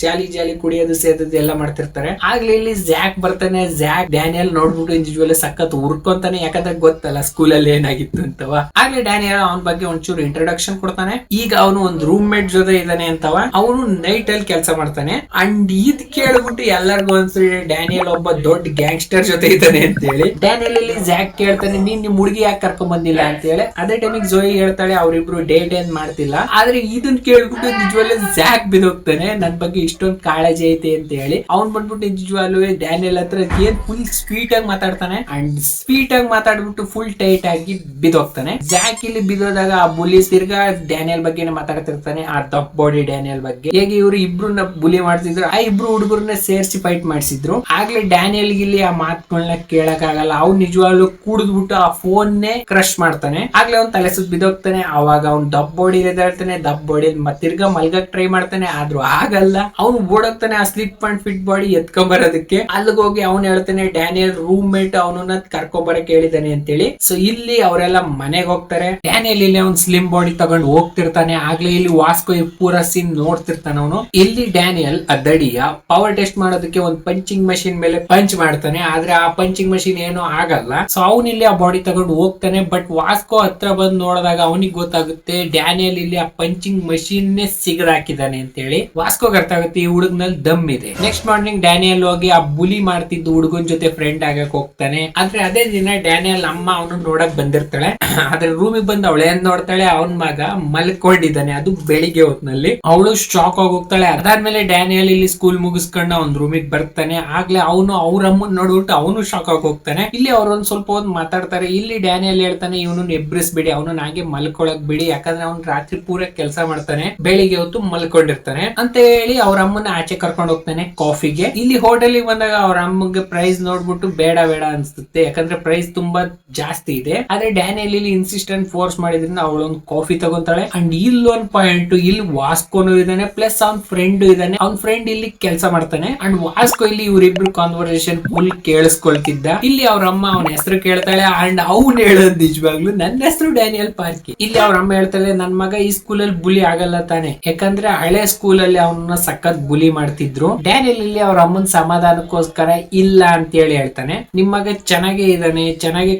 ಜಾಲಿ ಕುಡಿಯೋದು ಸೇದೋದು ಎಲ್ಲ ಮಾಡ್ತಿರ್ತಾರೆ. ಆಗ್ಲೇ ಇಲ್ಲಿ ಜ್ಯಾಕ್ ಬರ್ತಾನೆ. ಜ್ಯಾಕ್ ಡ್ಯಾನಿಯಲ್ ನೋಡ್ಬಿಟ್ಟು ಇಂಡಿವಿಜುವಲ್ ಸಖತ್ ಉರ್ಕೊಂತಾನೆ, ಯಾಕಂದ್ರೆ ಗೊತ್ತಲ್ಲ ಸ್ಕೂಲ್ ಅಲ್ಲಿ ಏನಾಗಿತ್ತು ಅಂತವ. ಆಗ್ಲೇ ಡ್ಯಾನಿಯಲ್ ಅವನ ಬಗ್ಗೆ ಒಂಚೂರು ಇಂಟ್ರೊಡಕ್ಷನ್ ಕೊಡ್ತಾನೆ. ಈಗ ಅವನು ಒಂದು ರೂಮ್ ಮೇಟ್ ಜೊತೆ ಇದ್ದಾನೆ ಅಂತವ. ಅವನು ನೈಟ್ ಅಲ್ಲಿ ಕೆಲಸ ಮಾಡ್ತಾನೆ ಅಂಡ್ ಇದ್ ಕೇಳ್ಬಿಟ್ಟು ಎಲ್ಲರಿಗೂ ಅನ್ಸಿ ಡ್ಯಾನಿಯಲ್ ಒಬ್ಬ ದೊಡ್ಡ ಗ್ಯಾಂಗ್ಸ್ಟರ್ ಜೊತೆ ಇದ್ದಾನೆ ಅಂತ ಹೇಳಿ. ಡ್ಯಾನಿಯಲ್ ಇಲ್ಲಿ ಜ್ಯಾಕ್ ಕೇಳ್ತಾನೆ, ನೀನ್ ನಿಮ್ ಹುಡುಗಿ ಯಾಕೆ ಕರ್ಕೊಂಡ್ ಬಂದಿಲ್ಲ ಅಂತ ಹೇಳಿ. ಅದೇ ಟೈಮಿಗೆ ಜೋಯಿ ಹೇಳ್ತಾಳೆ ಅವ್ರಿಬ್ರು ಡೇಟ್ ಏನ್ ಮಾಡ್ತಿಲ್ಲ. ಆದ್ರೆ ಇದನ್ ಕೇಳ್ಬಿಟ್ಟು ನಿಜವಾಗ್ಲೂ ಜ್ಯಾಕ್ ಬಿದೋಗ್ತಾನೆ, ನನ್ ಬಗ್ಗೆ ಇಷ್ಟೊಂದು ಕಾಳಜಿ ಐತೆ ಅಂತ ಹೇಳಿ. ಅವ್ನ್ ಬಂದ್ಬಿಟ್ಟು ನಿಜವಾಗ್ಲೂ ಡ್ಯಾನಿಯಲ್ ಹತ್ರ ಏನ್ ಫುಲ್ ಸ್ವೀಟ್ ಆಗಿ ಮಾತಾಡ್ತಾನೆ ಅಂಡ್ ಸ್ವೀಟ್ ಆಗಿ ಮಾತಾಡ್ಬಿಟ್ಟು ಫುಲ್ ಟೈಟ್ ಆಗಿ ಬಿದೋಗ್ತಾನೆ. ಜ್ಯಾಕ್ ಇಲ್ಲಿ ಬಿದೋದಾಗ ಆ ಬುಲಿ ತಿರ್ಗಾ ಡ್ಯಾನಿಯಲ್ ಬಗ್ಗೆ ಮಾತಾಡ್ತಿರ್ತಾನೆ, ಆ ದಪ್ ಬಾಡಿ ಡ್ಯಾನಿಯಲ್ ಬಗ್ಗೆ. ಹೇಗೆ ಇವ್ರು ಇಬ್ರನ್ನ ಬುಲಿ ಮಾಡ್ತಿದ್ರು, ಆ ಇಬ್ರು ಹುಡುಗರನ್ನ ಸೇರಿಸಿ ಫೈಟ್ ಮಾಡಿಸಿದ್ರು. ಆಗ್ಲೇ ಡ್ಯಾನಿಯಲ್ ಗಿಲ್ಲಿ ಆ ಮಾತುಗಳನ್ನ ಕೇಳಕ್ ಆಗಲ್ಲ. ಅವ್ನು ನಿಜವಾಗ್ಲೂ ಕುಡಿದ್ಬಿಟ್ಟು ಆ ಫೋನ್ ನೇ ಕ್ರಶ್ ಮಾಡ್ತಾನೆ. ಆಗ್ಲೇ ಅವ್ನ್ ತಲೆ ಸುತ್ತ ಬಿದೋಗ್ತಾನೆ. ಅವಾಗ ಅವ್ನ್ ದಪ್ ಬಾಡಿ ಎದಾಡ್ತಾನೆ. ದಪ್ ಬಾಡಿ ತಿರ್ಗಾ ಮಲ್ಗಕ್ ಟ್ರೈ ಮಾಡ್ತಾನೆ, ಆದ್ರೂ ಆಗಲ್ಲ. ಅವ್ನು ಓಡೋಗ್ತಾನೆ ಆ ಸ್ಲಿಪ್ ಅಂಡ್ ಫಿಟ್ ಬಾಡಿ ಎತ್ಕೊಂಬರೋದಕ್ಕೆ. ಅಲ್ಲಿಗೆ ಹೋಗಿ ಅವ್ನು ಹೇಳ್ತಾನೆ ಡ್ಯಾನಿಯಲ್ ರೂಮ್ ಮೇಟ್ ಅವನನ್ನ ಕರ್ಕೊಂಬರಕ್ ಹೇಳಿದಾನೆ ಅಂತೇಳಿ. ಸೊ ಇಲ್ಲಿ ಅವರೆಲ್ಲ ಮನೆಗೆ ಹೋಗ್ತಾರೆ. ಡ್ಯಾನಿಯಲ್ ಇಲ್ಲಿ ಅವ್ನ್ ಸ್ಲಿಮ್ ಬಾಡಿ ತಗೊಂಡು ಹೋಗ್ತಿರ್ತಾನೆ. ಆಗ್ಲೇ ಇಲ್ಲಿ ವಾಸ್ಕೋ ಪೂರಾ ಸೀನ್ ನೋಡ್ತಿರ್ತಾನೆ ಅವನು. ಇಲ್ಲಿ ಡ್ಯಾನಿಯಲ್ ದಡಿಯ ಪವರ್ ಟೆಸ್ಟ್ ಮಾಡೋದಕ್ಕೆ ಒಂದು ಪಂಚಿಂಗ್ ಮಷಿನ್ ಮೇಲೆ ಪಂಚ್ ಮಾಡ್ತಾನೆ, ಆದ್ರೆ ಆ ಪಂಚಿಂಗ್ ಮಷಿನ್ ಏನೋ ಆಗಲ್ಲ. ಸೊ ಅವನ್ ಇಲ್ಲಿ ಆ ಬಾಡಿ ತಗೊಂಡು ಹೋಗ್ತಾನೆ. ಬಟ್ ವಾಸ್ಕೋ ಹತ್ರ ಬಂದು ನೋಡಿದಾಗ ಅವನಿಗೆ ಗೊತ್ತಾಗುತ್ತೆ ಡ್ಯಾನಿಯಲ್ ಇಲ್ಲಿ ಆ ಪಂಚಿಂಗ್ ಮಷಿನ್ ಸಿಗದ್ ಹಾಕಿದಾನೆ ಅಂತ ಹೇಳಿ. ವಾಸ್ಕೋ ಅರ್ಥ ಆಗುತ್ತೆ ಈ ಹುಡುಗನಲ್ಲಿ ದಮ್ ಇದೆ. ನೆಕ್ಸ್ಟ್ ಮಾರ್ನಿಂಗ್ ಡ್ಯಾನಿಯಲ್ ಹೋಗಿ ಆ ಬುಲಿ ಮಾಡ್ತಿದ್ದು ಹುಡುಗನ್ ಜೊತೆ ಫ್ರೆಂಡ್ ಆಗಕ್ ಹೋಗ್ತಾನೆ. ಆದ್ರೆ ಅದೇ ದಿನ ಡ್ಯಾನಿಯಲ್ ಅಮ್ಮ ಅವನು ನೋಡಕ್ ಬಂದಿರ್ತಾಳೆ. ಆದ್ರೆ ರೂಮಿಗೆ ಬಂದು ಅವಳೆ ಏನ್ ನೋಡ್ತಾಳೆ, ಅವನ್ ಮಗ ಮಲ್ಕೊಂಡಿದ್ದಾನೆ, ಅದು ಬೆಳಿಗ್ಗೆ ಹೊತ್ನಲ್ಲಿ. ಅವಳು ಶಾಕ್ ಆಗಿ ಹೋಗ್ತಾಳೆ. ಅದಾದ್ಮೇಲೆ ಡ್ಯಾನಿಯಲ್ ಇಲ್ಲಿ ಸ್ಕೂಲ್ ಮುಗಿಸ್ಕೊಂಡು ಅವ್ನ್ ರೂಮಿಗೆ ಬರ್ತಾನೆ. ಆಗ್ಲೇ ಅವನು ಅವ್ರ ಅಮ್ಮನ್ ನೋಡ್ಬಿಟ್ಟು ಅವನು ಶಾಕ್ ಆಗಿ ಹೋಗ್ತಾನೆ. ಇಲ್ಲಿ ಅವ್ರ ಒಂದ್ ಸ್ವಲ್ಪ ಹೊತ್ತು ಮಾತಾಡ್ತಾರೆ. ಇಲ್ಲಿ ಡ್ಯಾನಿಯಲ್ ಹೇಳ್ತಾನೆ, ಇವನು ಎಬ್ರಿಸ್ಬಿಡಿ, ಅವನು ಹಾಗೆ ಮಲ್ಕೊಳಕ್ ಬಿಡಿ, ಯಾಕಂದ್ರೆ ಅವ್ನು ರಾತ್ರಿ ಪೂರ ಕೆಲಸ ಮಾಡ್ತಾನೆ, ಬೆಳಿಗ್ಗೆ ಹೊತ್ತು ಮಲ್ಕೊಂಡಿರ್ತಾನೆ ಅಂತ ಹೇಳಿ ಅವ್ರ ಅಮ್ಮನ ಆಚೆ ಕರ್ಕೊಂಡು ಹೋಗ್ತಾನೆ ಕಾಫಿಗೆ. ಇಲ್ಲಿ ಹೋಟೆಲ್ ಬಂದಾಗ ಅವ್ರ ಅಮ್ಮಗೆ ಪ್ರೈಸ್ ನೋಡ್ಬಿಟ್ಟು ಬೇಡ ಅನ್ಸುತ್ತೆ, ಯಾಕಂದ್ರೆ ಪ್ರೈಸ್ ತುಂಬಾ ಜಾಸ್ತಿ ಇದೆ. ಆದ್ರೆ ಡ್ಯಾನಿಯಲ್ ಇಲ್ಲಿ ಇನ್ಸಿಸ್ಟೆಂಟ್ ಫೋರ್ಸ್ ಮಾಡಿದ್ರಿಂದ ಅವಳೊಂದು ಕಾಫಿ ತಗೊಂತಾಳೆ. ಅಂಡ್ ಇಲ್ಲೊಂದು ಪಾಯಿಂಟ್, ಇಲ್ಲಿ ವಾಸ್ಕೋನು ಇದ್ದಾನೆ ಪ್ಲಸ್ ಅವ್ನ ಫ್ರೆಂಡ್ ಇದ್ದಾನೆ. ಅವ್ನ ಫ್ರೆಂಡ್ ಇಲ್ಲಿ ಕೆಲಸ ಮಾಡ್ತಾನೆ ಅಂಡ್ ವಾಸ್ಕೋ ಇಲ್ಲಿ ಇವರಿಬ್ರು ಕಾನ್ವರ್ಸೇಷನ್ ಫುಲ್ ಕೇಳಿಸ್ಕೊಳ್ತಿದ್ದ. ಇಲ್ಲಿ ಅವ್ರ ಅಮ್ಮ ಅವನ ಹೆಸರು ಕೇಳ್ತಾಳೆ ಅಂಡ್ ಅವ್ನು ಹೇಳೋದು ನಿಜವಾಗ್ಲು ನನ್ನ ಹೆಸರು ಡ್ಯಾನಿಯಲ್ ಪಾರ್ಕಿ. ಇಲ್ಲಿ ಅವ್ರ ಅಮ್ಮ ಹೇಳ್ತಾಳೆ, ನನ್ ಮಗ ಈ ಸ್ಕೂಲಲ್ಲಿ ಬುಲಿ ಆಗಲ್ಲ ತಾನೆ, ಯಾಕಂದ್ರೆ ಹಳೆ ಸ್ಕೂಲ್ ಅಲ್ಲಿ ಅವನ್ನ ಸಖತ್ ಬುಲಿ ಮಾಡ್ತಿದ್ರು. ಡ್ಯಾನಿಯಲ್ ಇಲ್ಲಿ ಅವ್ರ ಅಮ್ಮನ ಸಮಾಧಾನಕ್ಕೋಸ್ಕರ ಇಲ್ಲ ಅಂತ ಹೇಳಿ ಹೇಳ್ತಾನೆ, ನಿಮ್ ಮಗ ಚೆನ್ನಾಗೇ ಇದ್ದಾನೆ, ಚೆನ್ನಾಗಿ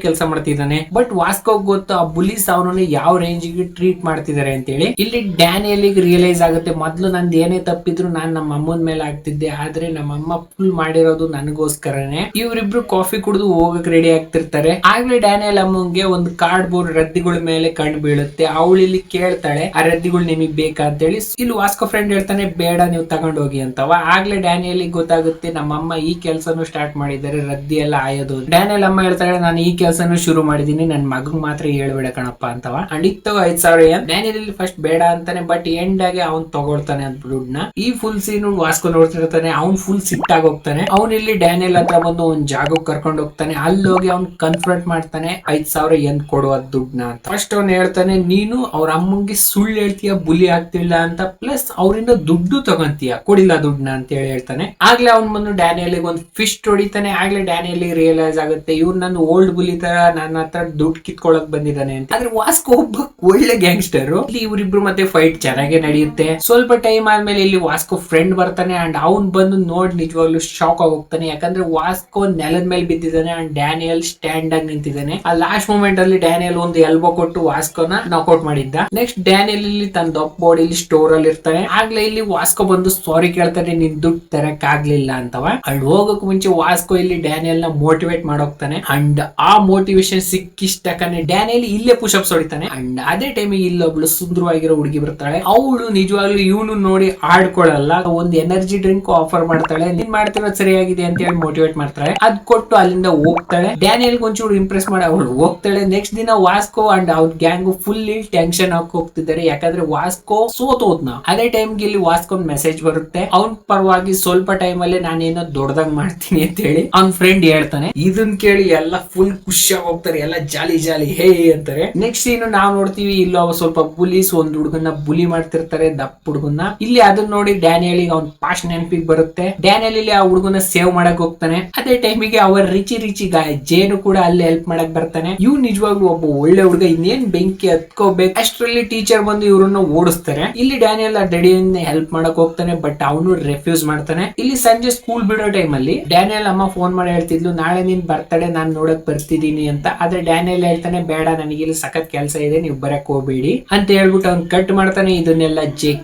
ಕೆಲಸ ಮಾಡ್ತಿದ್ದಾನೆ. ಬಟ್ ವಾಸ್ಕೋ ಗೊತ್ತು ಆ ಬುಲೀಸ್ ಅವನನ್ನ ಯಾವ ರೇಂಜ್ ಗೆ ಟ್ರೀಟ್ ಮಾಡ್ತಿದ್ದಾರೆ ಅಂತ ಹೇಳಿ. ಇಲ್ಲಿ ಡ್ಯಾನಿಯಲ್ ರಿಯಲೈಸ್ ಆಗುತ್ತೆ, ಮೊದ್ಲು ನಂದು ಏನೇ ತಪ್ಪಿದ್ರು ನಾನ್ ನಮ್ಮ ಅಮ್ಮನ ಮೇಲೆ ಆಗ್ತಿದ್ದೆ, ಆದ್ರೆ ನಮ್ಮ ಅಮ್ಮ ಫುಲ್ ಮಾಡಿರೋದು ನನಗೋಸ್ಕರನೇ. ಇವರಿಬ್ರು ಕಾಫಿ ಕುಡಿದು ಹೋಗಕ್ ರೆಡಿ ಆಗ್ತಿರ್ತಾರೆ. ಆಗ್ಲೇ ಡ್ಯಾನಿಯಲ್ ಅಮ್ಮಂಗೆ ಒಂದು ಕಾರ್ಡ್ ಬೋರ್ಡ್ ರದ್ದಿಗಳ ಮೇಲೆ ಕಂಡು ಬೀಳುತ್ತೆ. ಅವಳು ಇಲ್ಲಿ ಕೇಳ್ತಾಳೆ, ಆ ರದ್ದಿಗಳು ನಿಮಗ್ ಬೇಕಾ ಅಂತ ಹೇಳಿ. ಇಲ್ಲಿ ವಾಸ್ಕೋ ಫ್ರೆಂಡ್ ಹೇಳ್ತಾನೆ, ಬೇಡ ನೀವು ತಗೊಂಡೋಗಿ ಅಂತವ. ಆಗ್ಲೇ ಡ್ಯಾನಿಯಲ್ ಗೊತ್ತಾಗುತ್ತೆ ನಮ್ಮಮ್ಮ ಈ ಕೆಲಸನು ಸ್ಟಾರ್ಟ್ ಮಾಡಿದ್ದಾರೆ, ರದ್ದಿ ಎಲ್ಲ ಆಯೋದು. ಡ್ಯಾನಿಯಲ್ ಅಮ್ಮ ಹೇಳ್ತಾಳೆ, ನಾನು ಈ ಕೆಲಸನು ಶುರು ಮಾಡಿದೀನಿ, ನನ್ ಮಗಗ್ ಮಾತ್ರ ಹೇಳ್ಬೇಡ ಕಣಪ್ಪ ಅಂತವ. ಅಂಡ್ ಇತ್ತು 5,000 ಏನ್. ಡ್ಯಾನಿಯಲ್ ಇಲ್ಲಿ ಫಸ್ಟ್ ಬೇಡ ಅಂತಾನೆ, ಬಟ್ ಎಂಡ್ ಆಗಿ ಅವ್ನ್ ತಗೊಳ್ತಾನೆ ಅಂತ ದುಡ್ಡನ್ನ. ಈ ಫುಲ್ ಸೀನ್ ವಾಸ್ಕೋ ನೋಡ್ತಿರ್ತಾನೆ. ಅವ್ನ್ ಫುಲ್ ಸಿಟ್ಟಾಗಿ ಹೋಗ್ತಾನೆ. ಅವ್ನ್ ಇಲ್ಲಿ ಡ್ಯಾನಿಯಲ್ ಹತ್ರ ಬಂದು ಒಂದ್ ಜಾಗಕ್ಕೆ ಕರ್ಕೊಂಡು ಹೋಗ್ತಾನೆ. ಅಲ್ಲಿ ಹೋಗಿ ಅವ್ನ್ ಕನ್ಫ್ರಂಟ್ ಮಾಡ್ತಾನೆ, 5,000 ಏನ್ ಕೊಡುವ ದುಡ್ಡನ್ನ ಅಂತ. ಫಸ್ಟ್ ಅವ್ನ್ ಹೇಳ್ತಾನೆ, ನೀನು ಅವ್ರ ಅಮ್ಮಂಗೆ ಸುಳ್ಳು ಹೇಳ್ತೀಯ, ಬುಲಿ ಆಗ್ತಿಲ್ಲ ಅಂತ, ಪ್ಲಸ್ ಅವರಿಂದ ದುಡ್ಡು ತಗೊಂತೀಯ, ಕೊಡಿಲ್ಲ ದುಡ್ಡನ್ನ ಅಂತ ಹೇಳಿ ಹೇಳ್ತಾನೆ. ಆಗ್ಲೇ ಅವ್ನ್ ಬಂದು ಡ್ಯಾನಿಯಲ್ ಒಂದು ಫಿಶ್ ಹೊಡಿತಾನೆ. ಆಗ್ಲೇ ಡ್ಯಾನಿಯಲ್ ರಿಯಲೈಸ್ ಆಗುತ್ತೆ, ಇವ್ರು ನನ್ನ ಓಲ್ಡ್ ಬುಲಿ ತರ ನನ್ನ ಹತ್ರ ದುಡ್ಡು ಕಿತ್ಕೊಳಕ್ ಬಂದಿದ್ದಾನೆ ಅಂತ. ಆದ್ರೆ ವಾಸ್ಕೋ ಒಬ್ಬ ಒಳ್ಳೆ ಗ್ಯಾಂಗ್ಸ್ಟರ್. ಇಲ್ಲಿ ಇವರಿಬ್ರು ಮತ್ತೆ ಫೈಟ್ ಚೆನ್ನಾಗೆ ನಡೆಯುತ್ತೆ. ಸ್ವಲ್ಪ ಟೈಮ್ ಆದ್ಮೇಲೆ ಇಲ್ಲಿ ವಾಸ್ಕೋ ಫ್ರೆಂಡ್ ಬರ್ತಾನೆ ಅಂಡ್ ಅವ್ನ್ ಬಂದು ನೋಡಿ ನಿಜವಾಗ್ಲೂ ಶಾಕ್ ಆಗಿ ಹೋಗ್ತಾನೆ, ಯಾಕಂದ್ರೆ ವಾಸ್ಕೋ ನೆಲದ ಮೇಲೆ ಬಿದ್ದಿದ್ದಾನೆ ಅಂಡ್ ಡ್ಯಾನಿಯಲ್ ಸ್ಟ್ಯಾಂಡ್ ಆಗಿ ನಿಂತಿದ್ದಾನೆ. ಆ ಲಾಸ್ಟ್ ಮೂಮೆಂಟ್ ಅಲ್ಲಿ ಡ್ಯಾನಿಯಲ್ ಒಂದು ಎಲ್ಬೋ ಕೊಟ್ಟು ವಾಸ್ಕೋನ ನಾಕ್ಔಟ್ ಮಾಡಿದ್ದ. ನೆಕ್ಸ್ಟ್ ಡ್ಯಾನಿಯಲ್ ಇಲ್ಲಿ ತನ್ನ ದಪ್ಪ ಬಾಡಿ ಸ್ಟೋರ್ ಅಲ್ಲಿ ಇರ್ತಾನೆ. ಆಗ್ಲೇ ಇಲ್ಲಿ ವಾಸ್ಕೋ ಬಂದು ಸಾರಿ ಕೇಳ್ತಾನೆ, ನಿನ್ ದುಡ್ಡು ತರಕ್ ಆಗ್ಲಿಲ್ಲ ಅಂತವ. ಅಂಡ್ ಹೋಗಕ್ ಮುಂಚೆ ವಾಸ್ಕೋ ಇಲ್ಲಿ ಡ್ಯಾನಿಯಲ್ ನ ಮೋಟಿವೇಟ್ ಮಾಡೋಗ್ತಾನೆ. ಅಂಡ್ ಆ ಮೋಟಿವೇಶನ್ ಸಿಕ್ಕಿಷ್ಟಕ್ಕನೆ ಡ್ಯಾನಿಯಲ್ ಇಲ್ಲೇ ಪುಷಪ್ಸ್ ಹೊಡಿತಾನೆ. ಅಂಡ್ ಅಂಡ್ ಅದೇ ಟೈಮಿಗೆ ಇಲ್ಲೊಬ್ಳು ಸುಂದರವಾಗಿರೋ ಹುಡುಗಿ ಬರ್ತಾಳೆ. ಅವಳು ನಿಜವಾಗ್ಲೂ ಇವನು ನೋಡಿ ಆಡ್ಕೊಳ್ಳಲ್ಲ, ಒಂದು ಎನರ್ಜಿ ಡ್ರಿಂಕ್ ಆಫರ್ ಮಾಡ್ತಾಳೆ. ನೀನ್ ಮಾಡ್ತಿರೋದು ಸರಿಯಾಗಿದೆ ಅಂತ ಹೇಳಿ ಮೋಟಿವೇಟ್ ಮಾಡ್ತಾಳೆ. ಅದ್ ಕೊಟ್ಟು ಅಲ್ಲಿಂದ ಹೋಗ್ತಾಳೆ. ಡ್ಯಾನಿಯಲ್ ಒಂಚೂರು ಇಂಪ್ರೆಸ್ ಮಾಡಿ ಅವಳು ಹೋಗ್ತಾಳೆ. ನೆಕ್ಸ್ಟ್ ದಿನ ವಾಸ್ಕೋ ಅಂಡ್ ಅವ್ರ ಗ್ಯಾಂಗ್ ಫುಲ್ ಟೆನ್ಷನ್ ಹಾಕಿ ಹೋಗ್ತಿದ್ದಾರೆ, ಯಾಕಂದ್ರೆ ವಾಸ್ಕೋ ಸೋತೋದ್ನ. ಅದೇ ಟೈಮ್ಗೆ ಇಲ್ಲಿ ವಾಸ್ಕೋ ಮೆಸೇಜ್ ಬರುತ್ತೆ, ಅವನ್ ಪರವಾಗಿ ಸ್ವಲ್ಪ ಟೈಮ್ ಅಲ್ಲೇ ನಾನೇನೋ ದೊಡ್ಡದಂಗ್ ಮಾಡ್ತೀನಿ ಅಂತ ಹೇಳಿ ಅವ್ನ್ ಫ್ರೆಂಡ್ ಹೇಳ್ತಾನೆ. ಇದನ್ ಕೇಳಿ ಎಲ್ಲ ಫುಲ್ ಖುಷಿಯಾಗಿ ಹೋಗ್ತಾರೆ, ಎಲ್ಲ ಜಾಲಿ ಜಾಲಿ ಹೇ ಅಂತಾರೆ. ನೆಕ್ಸ್ಟ್ ಇನ್ನು ನಾವ್ ನೋಡ್ತೀವಿ, ಇಲ್ಲೋ ಸ್ವಲ್ಪ ಬುಲೀಸ್ ಒಂದ್ ಹುಡುಗನ್ನ ಬುಲಿ ಮಾಡ್ತಿರ್ತಾರೆ, ದಪ್ಪ ಹುಡುಗನ್ನ. ಇಲ್ಲಿ ಅದನ್ನ ನೋಡಿ ಡ್ಯಾನಿಯಲ್ ಅವ್ನ್ ಪಾಸ್ಟ್ ನೆನಪಿಗೆ ಬರುತ್ತೆ. ಡ್ಯಾನಿಯಲ್ ಇಲ್ಲಿ ಆ ಹುಡುಗನ ಸೇವ್ ಮಾಡಕ್ ಹೋಗ್ತಾನೆ. ಅದೇ ಟೈಮಿಗೆ ಅವರ್ ರಿಚಿ ಗಾಯ ಜೇನು ಕೂಡ ಅಲ್ಲಿ ಹೆಲ್ಪ್ ಮಾಡಕ್ ಬರ್ತಾನೆ. ಇವ್ ನಿಜವಾಗ್ಲೂ ಒಬ್ಬ ಒಳ್ಳೆ ಹುಡುಗ, ಇನ್ನೇನ್ ಬೆಂಕಿ ಹತ್ಕೋಬೇಕು. ಅಷ್ಟರಲ್ಲಿ ಟೀಚರ್ ಬಂದು ಇವ್ರನ್ನ ಓಡಿಸ್ತಾರೆ. ಇಲ್ಲಿ ಡ್ಯಾನಿಯಲ್ ಆ ಡ್ಯಾಡಿಯನ್ನ ಹೆಲ್ಪ್ ಮಾಡಕ್ ಹೋಗ್ತಾನೆ, ಬಟ್ ಅವನು ರೆಫ್ಯೂಸ್ ಮಾಡ್ತಾನೆ. ಇಲ್ಲಿ ಸಂಜೆ ಸ್ಕೂಲ್ ಬಿಡೋ ಟೈಮ್ ಅಲ್ಲಿ ಡ್ಯಾನಿಯಲ್ ಅಮ್ಮ ಫೋನ್ ಮಾಡಿ ಹೇಳ್ತಿದ್ಲು, ನಾಳೆ ನೀನ್ ಬರ್ತಡೆ ನಾನ್ ನೋಡಕ್ ಬರ್ತಿದೀನಿ ಅಂತ. ಆದ್ರೆ ಡ್ಯಾನಿಯಲ್ ಹೇಳ್ತಾನೆ, ಬೇಡ ನನಗೆ ಇಲ್ಲಿ ಸಖತ್ ಕೆಲಸ ಇದೆ, ನೀವು ಬರಕ್ ಹೋಗ್ಬೇಡಿ ಅಂತ ಹೇಳ್ಬಿಟ್ಟು ಅವ್ನ್ ಕಟ್ ಮಾಡ್ತಾನೆ. ಇದನ್ನೆಲ್ಲ